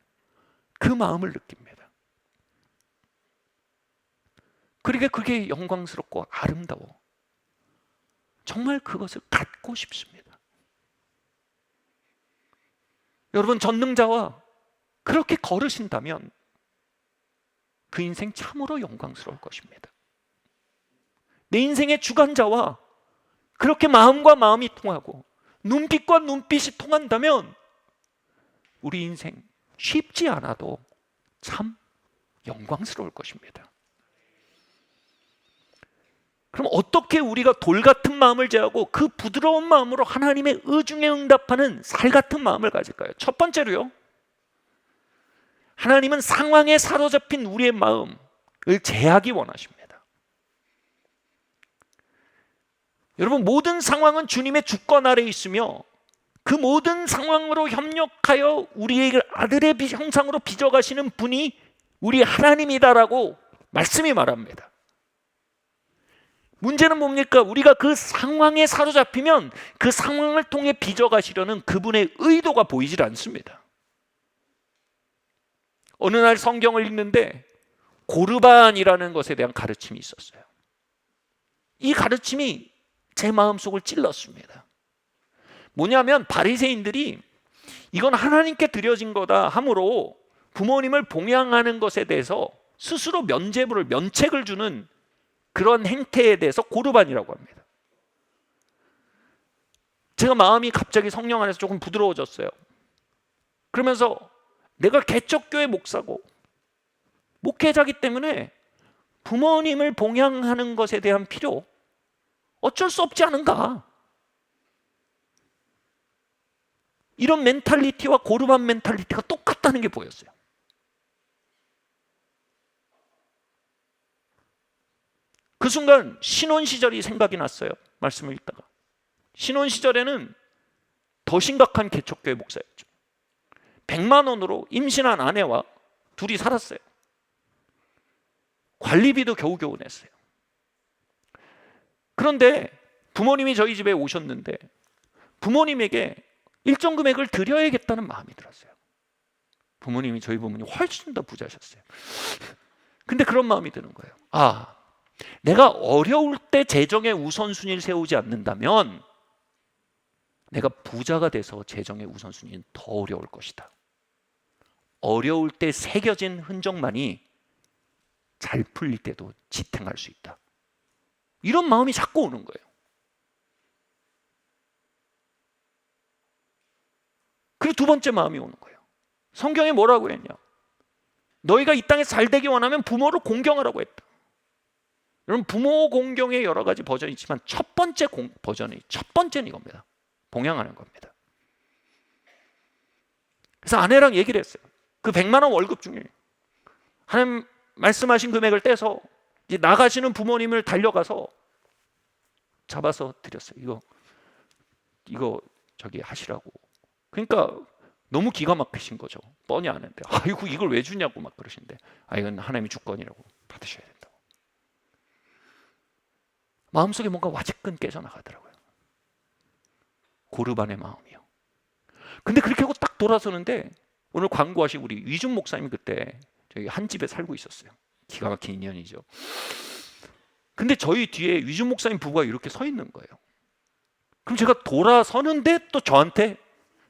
그 마음을 느낍니다. 그러니까 그게 영광스럽고 아름다워. 정말 그것을 갖고 싶습니다. 여러분, 전능자와 그렇게 걸으신다면 그 인생 참으로 영광스러울 것입니다. 내 인생의 주관자와 그렇게 마음과 마음이 통하고 눈빛과 눈빛이 통한다면 우리 인생 쉽지 않아도 참 영광스러울 것입니다. 그럼 어떻게 우리가 돌 같은 마음을 제하고 그 부드러운 마음으로 하나님의 의중에 응답하는 살 같은 마음을 가질까요? 첫 번째로요, 하나님은 상황에 사로잡힌 우리의 마음을 제하기 원하십니다. 여러분, 모든 상황은 주님의 주권 아래에 있으며 그 모든 상황으로 협력하여 우리의 아들의 형상으로 빚어가시는 분이 우리 하나님이다라고 말씀이 말합니다. 문제는 뭡니까? 우리가 그 상황에 사로잡히면 그 상황을 통해 빚어가시려는 그분의 의도가 보이질 않습니다. 어느 날 성경을 읽는데 고르반이라는 것에 대한 가르침이 있었어요. 이 가르침이 제 마음속을 찔렀습니다. 뭐냐면 바리새인들이 이건 하나님께 드려진 거다 하므로 부모님을 봉양하는 것에 대해서 스스로 면책을 주는 그런 행태에 대해서 고르반이라고 합니다. 제가 마음이 갑자기 성령 안에서 조금 부드러워졌어요. 그러면서 내가 개척교회 목사고 목회자기 때문에 부모님을 봉양하는 것에 대한 필요 어쩔 수 없지 않은가? 이런 멘탈리티와 고르반 멘탈리티가 똑같다는 게 보였어요. 그 순간 신혼 시절이 생각이 났어요. 말씀을 읽다가. 신혼 시절에는 더 심각한 개척교회 목사였죠. 100만 원으로 임신한 아내와 둘이 살았어요. 관리비도 겨우겨우 냈어요. 그런데 부모님이 저희 집에 오셨는데 부모님에게 일정 금액을 드려야겠다는 마음이 들었어요. 저희 부모님 훨씬 더 부자셨어요. 근데 그런 마음이 드는 거예요. 내가 어려울 때 재정의 우선순위를 세우지 않는다면 내가 부자가 돼서 재정의 우선순위는 더 어려울 것이다. 어려울 때 새겨진 흔적만이 잘 풀릴 때도 지탱할 수 있다. 이런 마음이 자꾸 오는 거예요. 그리고 두 번째 마음이 오는 거예요. 성경에 뭐라고 했냐? 너희가 이 땅에 잘 되기 원하면 부모를 공경하라고 했다. 여러분, 부모 공경의 여러 가지 버전이 있지만 첫 번째는 이겁니다. 봉양하는 겁니다. 그래서 아내랑 얘기를 했어요. 그 100만 원 월급 중에 하나님 말씀하신 금액을 떼서 이제 나가시는 부모님을 달려가서 잡아서 드렸어요. 이거 저기 하시라고. 그러니까 너무 기가 막히신 거죠. 뻔히 아는데 아이고 이걸 왜 주냐고 막 그러시는데 이건 하나님의 주권이라고 받으셔야 된다고. 마음속에 뭔가 와직근 깨져나가더라고요. 고르반의 마음이요. 근데 그렇게 하고 딱 돌아서는데 오늘 광고하신 우리 위준 목사님 그때 저희 한 집에 살고 있었어요. 기가 막힌 인연이죠. 근데 저희 뒤에 위준 목사님 부부가 이렇게 서 있는 거예요. 그럼 제가 돌아서는데 또 저한테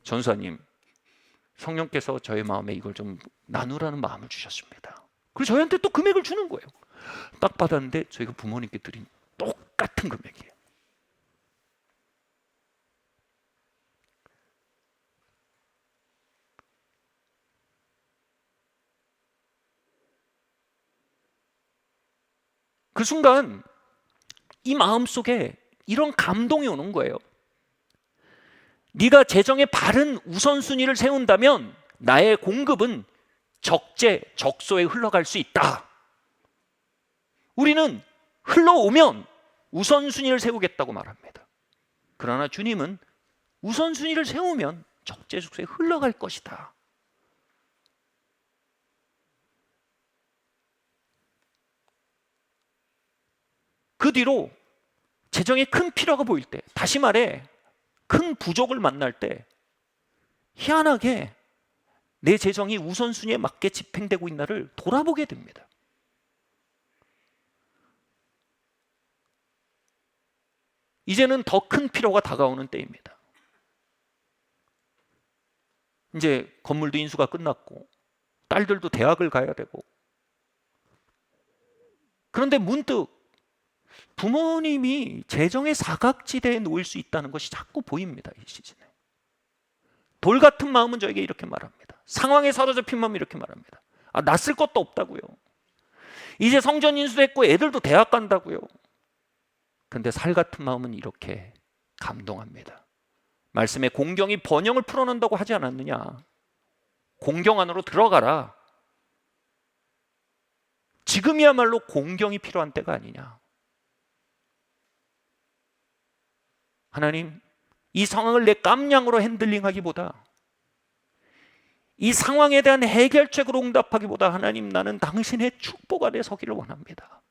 전사님, 성령께서 저의 마음에 이걸 좀 나누라는 마음을 주셨습니다. 그리고 저희한테 또 금액을 주는 거예요. 딱 받았는데 저희가 부모님께 드린 똑같은 금액이에요. 그 순간 이 마음속에 이런 감동이 오는 거예요. 네가 재정의 바른 우선순위를 세운다면 나의 공급은 적소에 흘러갈 수 있다. 우리는 흘러오면 우선순위를 세우겠다고 말합니다. 그러나 주님은 우선순위를 세우면 적소에 흘러갈 것이다. 그 뒤로 재정에 큰 필요가 보일 때, 다시 말해 큰 부족을 만날 때 희한하게 내 재정이 우선순위에 맞게 집행되고 있나를 돌아보게 됩니다. 이제는 더 큰 필요가 다가오는 때입니다. 이제 건물도 인수가 끝났고 딸들도 대학을 가야 되고, 그런데 문득 부모님이 재정의 사각지대에 놓일 수 있다는 것이 자꾸 보입니다. 이 시즌에. 돌 같은 마음은 저에게 이렇게 말합니다. 상황에 사로잡힌 마음이 이렇게 말합니다. 나 쓸 것도 없다고요. 이제 성전 인수했고 애들도 대학 간다고요. 그런데 살 같은 마음은 이렇게 감동합니다. 말씀에 공경이 번영을 풀어낸다고 하지 않았느냐. 공경 안으로 들어가라. 지금이야말로 공경이 필요한 때가 아니냐. 하나님, 이 상황을 내 깜냥으로 핸들링하기보다, 이 상황에 대한 해결책으로 응답하기보다, 하나님, 나는 당신의 축복 아래 서기를 원합니다.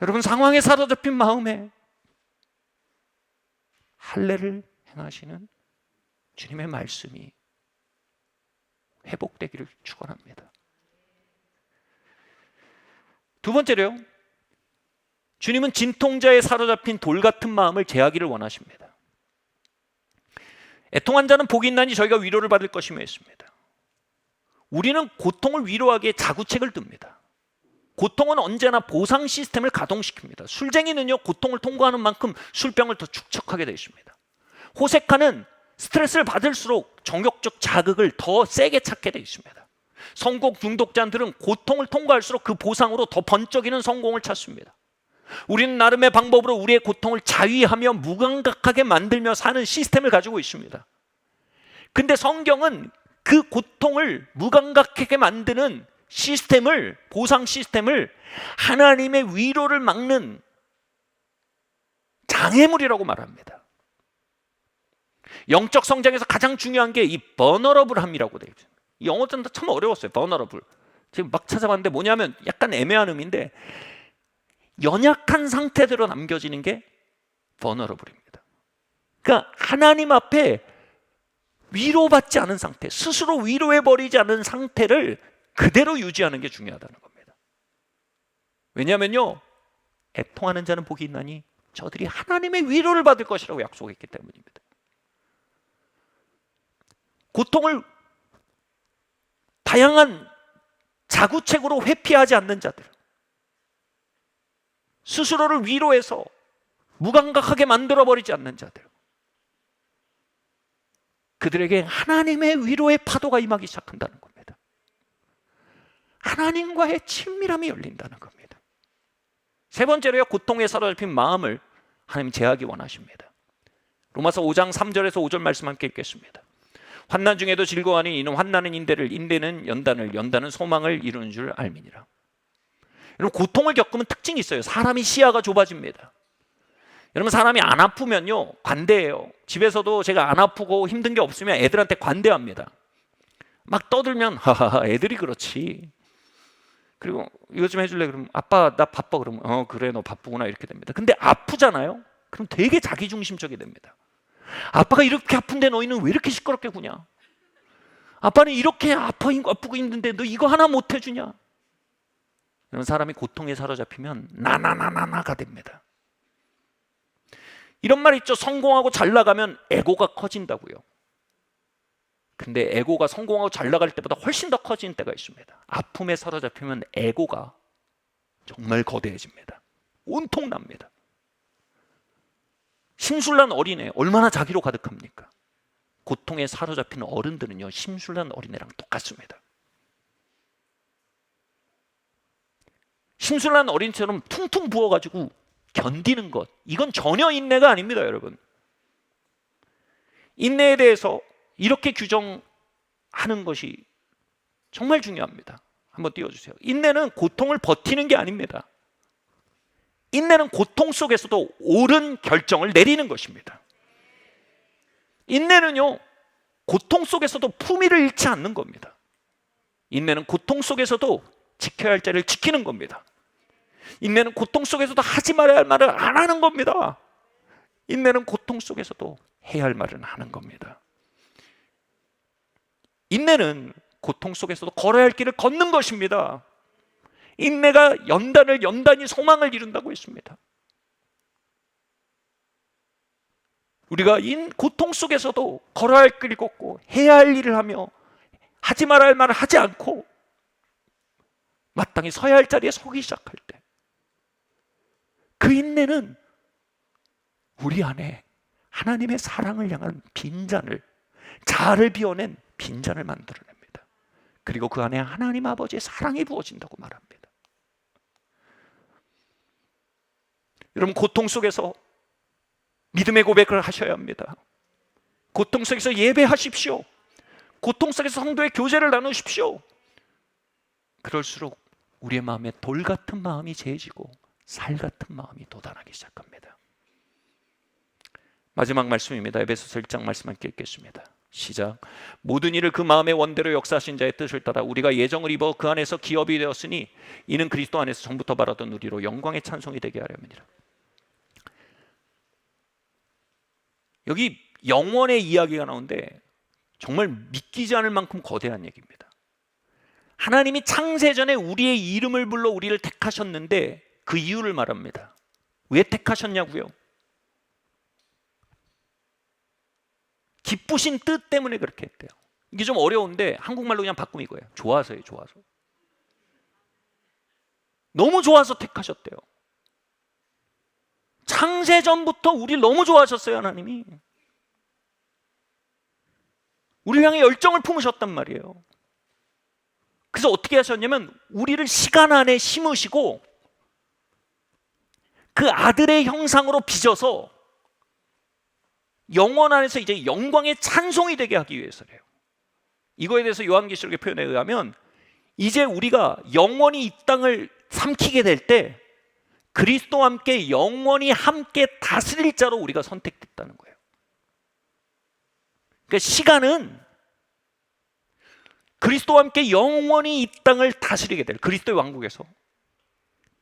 여러분, 상황에 사로잡힌 마음에 할례를 행하시는 주님의 말씀이 회복되기를 축원합니다. 두 번째로요, 주님은 진통자에 사로잡힌 돌 같은 마음을 제하기를 원하십니다. 애통한 자는 복이 있나니 저희가 위로를 받을 것이며 했습니다. 우리는 고통을 위로하기에 자구책을 듭니다. 고통은 언제나 보상 시스템을 가동시킵니다. 술쟁이는요, 고통을 통과하는 만큼 술병을 더 축적하게 되어 있습니다. 호색하는 스트레스를 받을수록 정욕적 자극을 더 세게 찾게 되어 있습니다. 성공 중독자들은 고통을 통과할수록 그 보상으로 더 번쩍이는 성공을 찾습니다. 우리는 나름의 방법으로 우리의 고통을 자위하며 무감각하게 만들며 사는 시스템을 가지고 있습니다. 근데 성경은 그 고통을 무감각하게 만드는 시스템을, 보상 시스템을 하나님의 위로를 막는 장애물이라고 말합니다. 영적 성장에서 가장 중요한 게 이 vulnerable함이라고 되어 있어요. 영어는 참 어려웠어요. vulnerable. 지금 막 찾아봤는데 뭐냐면 약간 애매한 의미인데, 연약한 상태대로 남겨지는 게 vulnerable입니다. 그러니까 하나님 앞에 위로받지 않은 상태, 스스로 위로해버리지 않은 상태를 그대로 유지하는 게 중요하다는 겁니다. 왜냐하면요, 애통하는 자는 복이 있나니 저들이 하나님의 위로를 받을 것이라고 약속했기 때문입니다. 고통을 다양한 자구책으로 회피하지 않는 자들, 스스로를 위로해서 무감각하게 만들어버리지 않는 자들, 그들에게 하나님의 위로의 파도가 임하기 시작한다는 겁니다. 하나님과의 친밀함이 열린다는 겁니다. 세 번째로요, 고통에 사로잡힌 마음을 하나님 제하기 원하십니다. 로마서 5장 3절에서 5절 말씀 함께 읽겠습니다. 환난 중에도 즐거워하니 이는 환난은 인대를, 인대는 연단을, 연단은 소망을 이루는 줄 알미니라. 여러분, 고통을 겪으면 특징이 있어요. 사람이 시야가 좁아집니다. 여러분, 사람이 안 아프면요, 관대해요. 집에서도 제가 안 아프고 힘든 게 없으면 애들한테 관대합니다. 막 떠들면 하하하, 애들이 그렇지. 그리고 이것 좀 해줄래? 그러면 아빠 나 바빠. 그러면 그래, 너 바쁘구나, 이렇게 됩니다. 근데 아프잖아요? 그럼 되게 자기중심적이 됩니다. 아빠가 이렇게 아픈데 너희는 왜 이렇게 시끄럽게 구냐? 아빠는 이렇게 아프고 힘든데 너 이거 하나 못 해주냐? 이런 사람이 고통에 사로잡히면 나나나나나가 됩니다. 이런 말 있죠. 성공하고 잘 나가면 에고가 커진다고요. 근데 에고가 성공하고 잘 나갈 때보다 훨씬 더 커지는 때가 있습니다. 아픔에 사로잡히면 에고가 정말 거대해집니다. 온통 납니다. 심술난 어린애 얼마나 자기로 가득합니까? 고통에 사로잡힌 어른들은요, 심술난 어린애랑 똑같습니다. 심술난 어린애처럼 퉁퉁 부어가지고 견디는 것, 이건 전혀 인내가 아닙니다, 여러분. 인내에 대해서 이렇게 규정하는 것이 정말 중요합니다. 한번 띄워주세요. 인내는 고통을 버티는 게 아닙니다. 인내는 고통 속에서도 옳은 결정을 내리는 것입니다. 인내는요, 고통 속에서도 품위를 잃지 않는 겁니다. 인내는 고통 속에서도 지켜야 할 자리를 지키는 겁니다. 인내는 고통 속에서도 하지 말아야 할 말을 안 하는 겁니다. 인내는 고통 속에서도 해야 할 말은 하는 겁니다. 인내는 고통 속에서도 걸어야 할 길을 걷는 것입니다. 인내가 연단이 소망을 이룬다고 했습니다. 우리가 고통 속에서도 걸어야 할 길을 걷고 해야 할 일을 하며 하지 말아야 할 말을 하지 않고 마땅히 서야 할 자리에 서기 시작할 때, 그 인내는 우리 안에 하나님의 사랑을 향한 빈잔을, 자아를 비워낸 빈잔을 만들어냅니다. 그리고 그 안에 하나님 아버지의 사랑이 부어진다고 말합니다. 여러분, 고통 속에서 믿음의 고백을 하셔야 합니다. 고통 속에서 예배하십시오. 고통 속에서 성도의 교제를 나누십시오. 그럴수록 우리의 마음에 돌 같은 마음이 재해지고 살 같은 마음이 돋아나기 시작합니다. 마지막 말씀입니다. 에베소서 1장 말씀 함께 읽겠습니다. 시작. 모든 일을 그 마음의 원대로 역사하신 자의 뜻을 따라 우리가 예정을 입어 그 안에서 기업이 되었으니 이는 그리스도 안에서 전부터 바라던 우리로 영광의 찬송이 되게 하려니라. 여기 영원의 이야기가 나오는데 정말 믿기지 않을 만큼 거대한 얘기입니다. 하나님이 창세전에 우리의 이름을 불러 우리를 택하셨는데 그 이유를 말합니다. 왜 택하셨냐고요? 기쁘신 뜻 때문에 그렇게 했대요. 이게 좀 어려운데 한국말로 그냥 바꾸면 이거예요. 좋아서예요. 좋아서. 너무 좋아서 택하셨대요. 창세전부터 우리를 너무 좋아하셨어요. 하나님이 우리를 향해 열정을 품으셨단 말이에요. 그래서 어떻게 하셨냐면 우리를 시간 안에 심으시고 그 아들의 형상으로 빚어서 영원 안에서 이제 영광의 찬송이 되게 하기 위해서래요. 이거에 대해서 요한계시록의 표현에 의하면 이제 우리가 영원히 이 땅을 삼키게 될 때 그리스도와 함께 영원히 함께 다스릴 자로 우리가 선택됐다는 거예요. 그러니까 시간은 그리스도와 함께 영원히 이 땅을 다스리게 될 그리스도의 왕국에서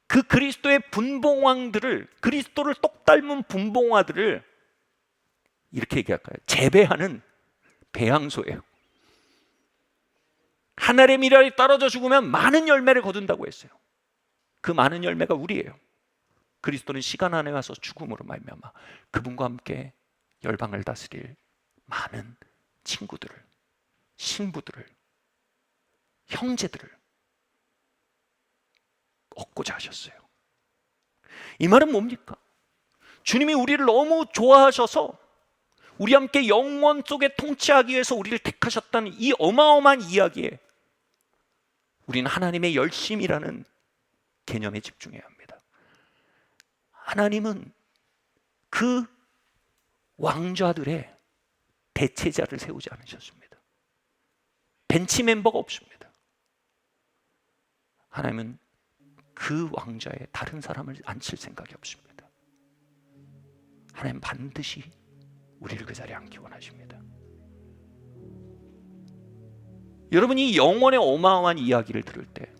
그 그리스도의 분봉왕들을, 그리스도를 똑 닮은 분봉화들을 이렇게 얘기할까요? 재배하는 배양소예요. 하늘의 미랄이 떨어져 죽으면 많은 열매를 거둔다고 했어요. 그 많은 열매가 우리예요. 그리스도는 시간 안에 와서 죽음으로 말미암아 그분과 함께 열방을 다스릴 많은 친구들을, 신부들을, 형제들을 얻고자 하셨어요. 이 말은 뭡니까? 주님이 우리를 너무 좋아하셔서 우리 함께 영원 속에 통치하기 위해서 우리를 택하셨다는 이 어마어마한 이야기에 우리는 하나님의 열심이라는 개념에 집중해야 합니다. 하나님은 그 왕좌들의 대체자를 세우지 않으셨습니다. 벤치 멤버가 없습니다. 하나님은 그 왕좌에 다른 사람을 앉힐 생각이 없습니다. 하나님 반드시 우리를 그 자리에 앉기 원하십니다. 여러분이 영원의 어마어마한 이야기를 들을 때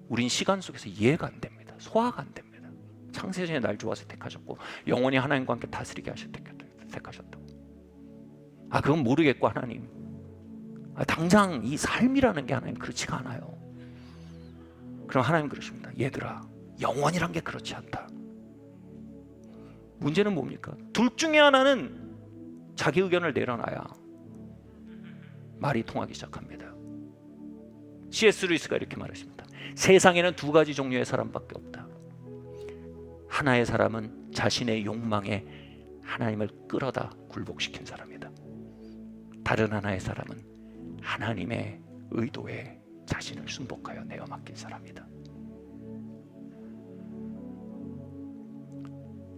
우린 시간 속에서 이해가 안 됩니다. 소화가 안 됩니다. 창세전에 날 좋아서 택하셨고 영원히 하나님과 함께 다스리게 택하셨다고. 그건 모르겠고 하나님, 당장 이 삶이라는 게 하나님 그렇지가 않아요. 그럼 하나님 그러십니다. 얘들아, 영원이란 게 그렇지 않다. 문제는 뭡니까? 둘 중에 하나는 자기 의견을 내려놔야 말이 통하기 시작합니다. C.S. 루이스가 이렇게 말했습니다. 세상에는 두 가지 종류의 사람밖에 없다. 하나의 사람은 자신의 욕망에 하나님을 끌어다 굴복시킨 사람이다. 다른 하나의 사람은 하나님의 의도에 자신을 순복하여 내어 맡긴 사람이다.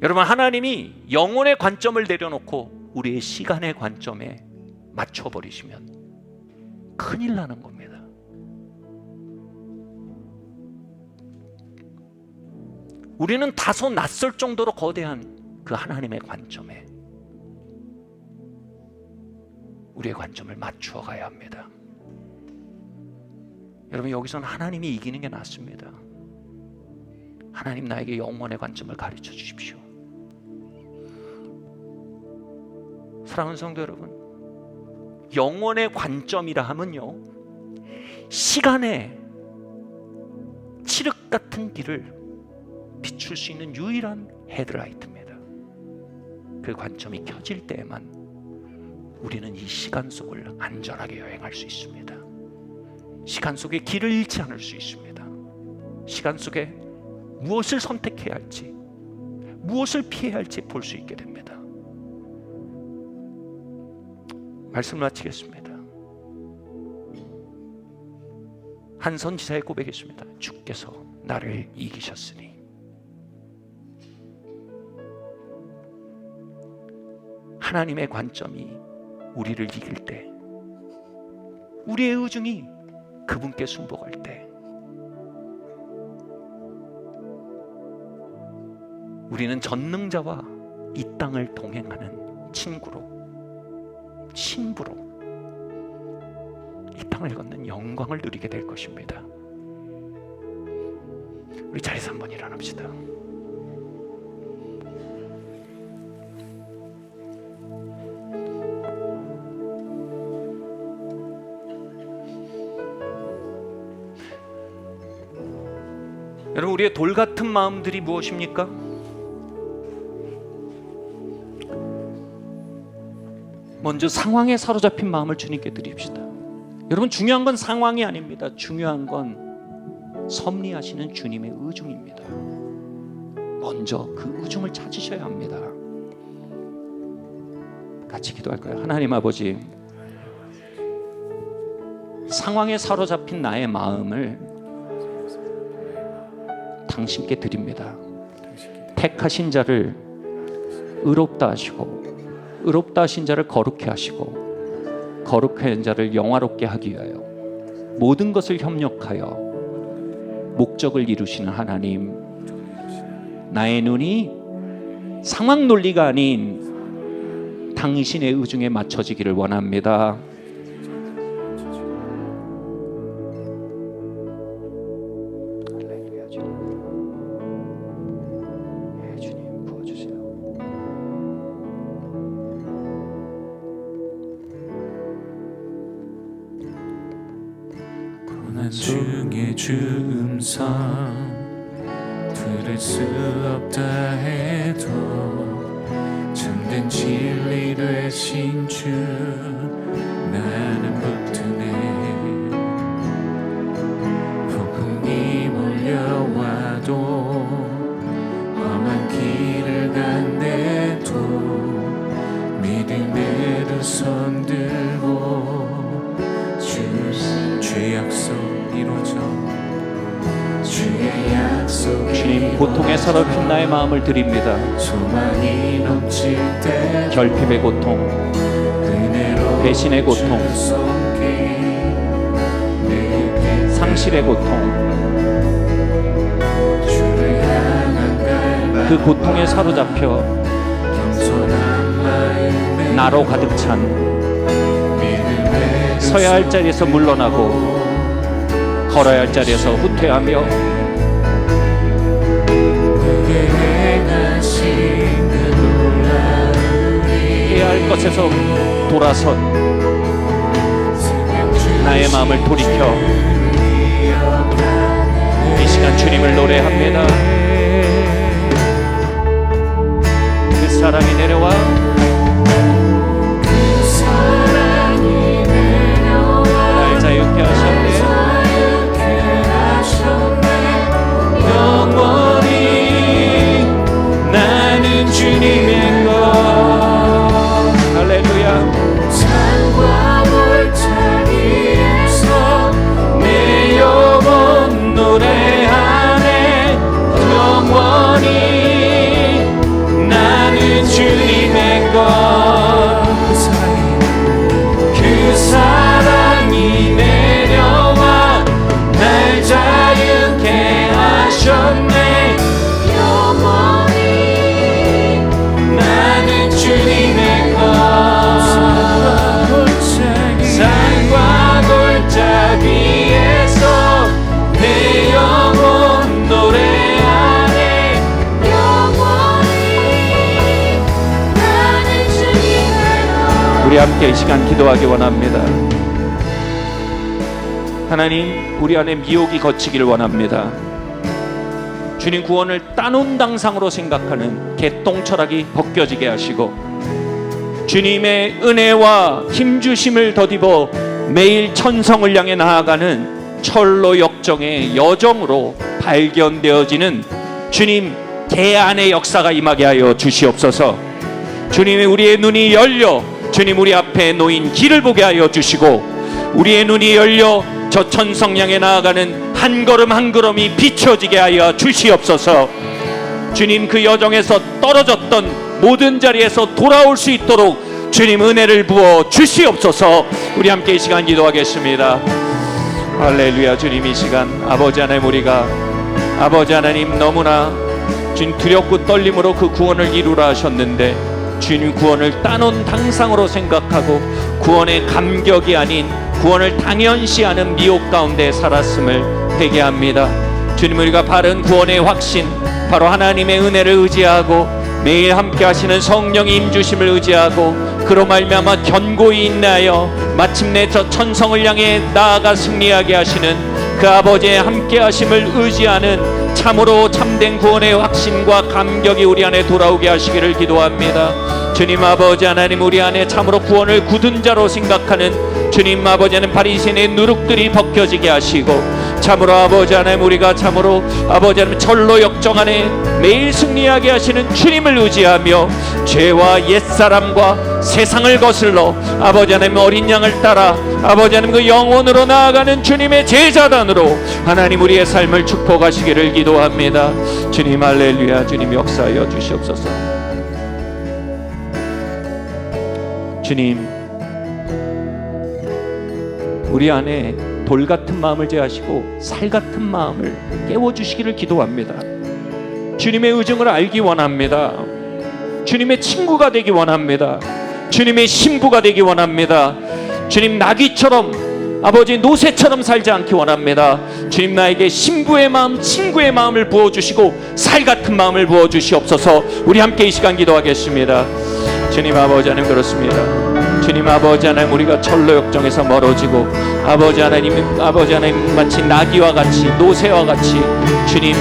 여러분, 하나님이 영혼의 관점을 내려놓고 우리의 시간의 관점에 맞춰버리시면 큰일 나는 겁니다. 우리는 다소 낯설 정도로 거대한 그 하나님의 관점에 우리의 관점을 맞추어 가야 합니다. 여러분, 여기서는 하나님이 이기는 게 낫습니다. 하나님, 나에게 영원의 관점을 가르쳐 주십시오. 사랑하는 성도 여러분, 영원의 관점이라 하면요, 시간의 칠흑 같은 길을 비출 수 있는 유일한 헤드라이트입니다. 그 관점이 켜질 때에만 우리는 이 시간 속을 안전하게 여행할 수 있습니다. 시간 속에 길을 잃지 않을 수 있습니다. 시간 속에 무엇을 선택해야 할지, 무엇을 피해야 할지 볼 수 있게 됩니다. 말씀 마치겠습니다. 한 선지자의 고백이었습니다. 주께서 나를 이기셨으니. 하나님의 관점이 우리를 이길 때, 우리의 의중이 그분께 순복할 때 우리는 전능자와 이 땅을 동행하는 친구로, 신부로 이 땅을 걷는 영광을 누리게 될 것입니다. 우리 자리에서 한번 일어납시다. 여러분, 우리의 돌 같은 마음들이 무엇입니까? 먼저 상황에 사로잡힌 마음을 주님께 드립시다. 여러분, 중요한 건 상황이 아닙니다. 중요한 건 섭리하시는 주님의 의중입니다. 먼저 그 의중을 찾으셔야 합니다. 같이 기도할까요? 하나님 아버지, 상황에 사로잡힌 나의 마음을 당신께 드립니다. 택하신 자를 의롭다 하시고, 의롭다 하신 자를 거룩해 하시고, 거룩한 자를 영화롭게 하기 위하여 모든 것을 협력하여 목적을 이루시는 하나님, 나의 눈이 상황 논리가 아닌 당신의 의중에 맞춰지기를 원합니다. 할렐루야. 주님 부어주세요. 고난 중에 주 음성 들을 수 없다 해도 참된 진리 되신 주 나는 붙드네. 폭풍이 몰려와도 험한 길을 간대도 믿음의 두 손 들고 주의 약속 이루어져. 주의 약속 주님, 고통에 사로잡힌 나의 마음을 드립니다. 소망이 넘칠 때 결핍의 고통, 은혜로 배신의 고통, 상실의 고통, 주를 향한 갈망 그 고통에 사로잡혀 겸손한 마음에 나로 가득 찬 믿음의 서야 할 자리에서 물러나고 걸어야 할 자리에서 후퇴하며 그게 행하신 그 놀라운 해야 할 것에서 돌아선 나의 마음을 돌이켜 이 시간 주님을 노래합니다. 그 사랑이 내려와 날 자유케 하셨네. 영원히 나는 주님의 것. 할렐루야. 산과 골짜기에서 내 영혼 노래하네. 영원히 나는 주님의 것. 그 사랑이 내려와 날 자유케 하셨네. 영원히 나는 주님의 것. 산과 골짜기에서 내 영혼 노래하네. 영원히 나는 주님의 것. 우리 함께 이 시간 기도하기 원합니다. 하나님, 우리 안에 미혹이 거치기를 원합니다. 주님, 구원을 따놓은 당상으로 생각하는 개똥 철학이 벗겨지게 하시고 주님의 은혜와 힘주심을 덧입어 매일 천성을 향해 나아가는 철로 역정의 여정으로 발견되어지는 주님 대안의 역사가 임하게 하여 주시옵소서. 주님의 우리의 눈이 열려 주님 우리 앞에 놓인 길을 보게 하여 주시고 우리의 눈이 열려 저 천성 향해 나아가는 한 걸음 한 걸음이 비춰지게 하여 주시옵소서. 주님, 그 여정에서 떨어졌던 모든 자리에서 돌아올 수 있도록 주님 은혜를 부어 주시옵소서. 우리 함께 이 시간 기도하겠습니다. 할렐루야. 주님, 이 시간 아버지 하나님, 우리가 아버지 하나님 너무나 주님 두렵고 떨림으로 그 구원을 이루라 하셨는데 주님 구원을 따놓은 당상으로 생각하고 구원의 감격이 아닌 구원을 당연시하는 미혹 가운데 살았음을 회개합니다. 주님, 우리가 바른 구원의 확신, 바로 하나님의 은혜를 의지하고 매일 함께 하시는 성령의 임주심을 의지하고 그로 말미암아 견고히 인내하여 마침내 저 천성을 향해 나아가 승리하게 하시는 그 아버지의 함께 하심을 의지하는 참으로 참된 구원의 확신과 감격이 우리 안에 돌아오게 하시기를 기도합니다. 주님 아버지 하나님, 우리 안에 참으로 구원을 굳은 자로 생각하는 주님 아버지는 바리새인의 누룩들이 벗겨지게 하시고, 참으로 아버지 하나님, 우리가 참으로 아버지 하나님 절로 역정 안에 매일 승리하게 하시는 주님을 의지하며 죄와 옛사람과 세상을 거슬러 아버지 하나님 어린 양을 따라 아버지 하나님 그 영혼으로 나아가는 주님의 제자단으로 하나님 우리의 삶을 축복하시기를 기도합니다. 주님 할렐루야. 주님 역사하여 주시옵소서. 주님, 우리 안에 돌 같은 마음을 제하시고 살 같은 마음을 깨워주시기를 기도합니다. 주님의 의정을 알기 원합니다. 주님의 친구가 되기 원합니다. 주님의 신부가 되기 원합니다. 주님, 나귀처럼 아버지 노새처럼 살지 않기 원합니다. 주님, 나에게 신부의 마음, 친구의 마음을 부어주시고 살 같은 마음을 부어주시옵소서. 우리 함께 이 시간 기도하겠습니다. 주님 아버지 하나님, 그렇습니다. 주님 아버지 하나님, 우리가 철로 역정에서 멀어지고 아버지 하나님 마치 나귀와 같이 노새와 같이 주님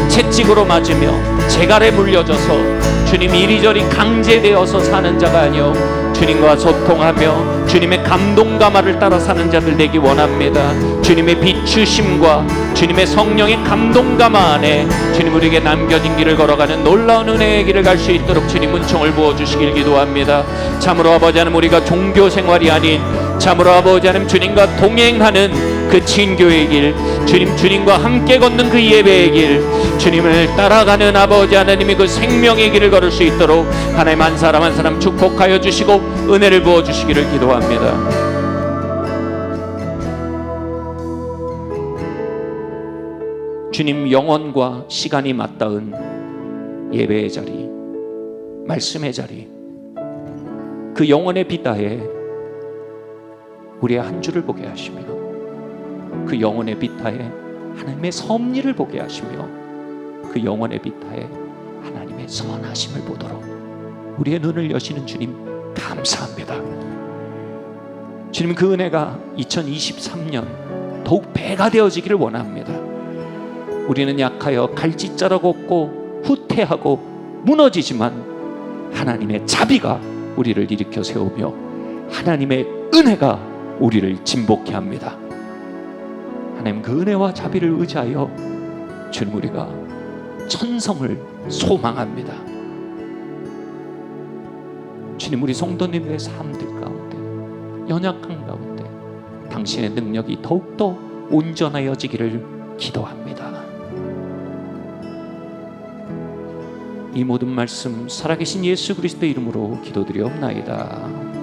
채찍으로 맞으며 재갈에 물려져서 주님 이리저리 강제되어서 사는 자가 아니요 주님과 소통하며 주님의 감동감화를 따라 사는 자들 되기 원합니다. 주님의 비추심과 주님의 성령의 감동감화 안에 주님 우리에게 남겨진 길을 걸어가는 놀라운 은혜의 길을 갈 수 있도록 주님 은총을 부어주시길 기도합니다. 참으로 아버지 하나님, 우리가 종교 생활이 아닌 참으로 아버지 하나님 주님과 동행하는 그 친교의 길, 주님과 함께 걷는 그 예배의 길, 주님을 따라가는 아버지 하나님이 그 생명의 길을 걸을 수 있도록 하나님 한 사람 한 사람 축복하여 주시고 은혜를 부어주시기를 기도합니다. 주님 영혼과 시간이 맞닿은 예배의 자리, 말씀의 자리, 그 영혼의 빛다에 우리의 한 주를 보게 하시며 그 영혼의 빛다에 하나님의 섭리를 보게 하시며 그 영혼의 빛다에 하나님의 선하심을 보도록 우리의 눈을 여시는 주님 감사합니다. 주님, 그 은혜가 2023년 더욱 배가 되어지기를 원합니다. 우리는 약하여 갈짓자락 없고 후퇴하고 무너지지만 하나님의 자비가 우리를 일으켜 세우며 하나님의 은혜가 우리를 진복케 합니다. 하나님, 그 은혜와 자비를 의지하여 주님 우리가 천성을 소망합니다. 주님, 우리 성도님들의 삶들 가운데, 연약한 가운데 당신의 능력이 더욱더 온전하여지기를 기도합니다. 이 모든 말씀 살아계신 예수 그리스도의 이름으로 기도드리옵나이다.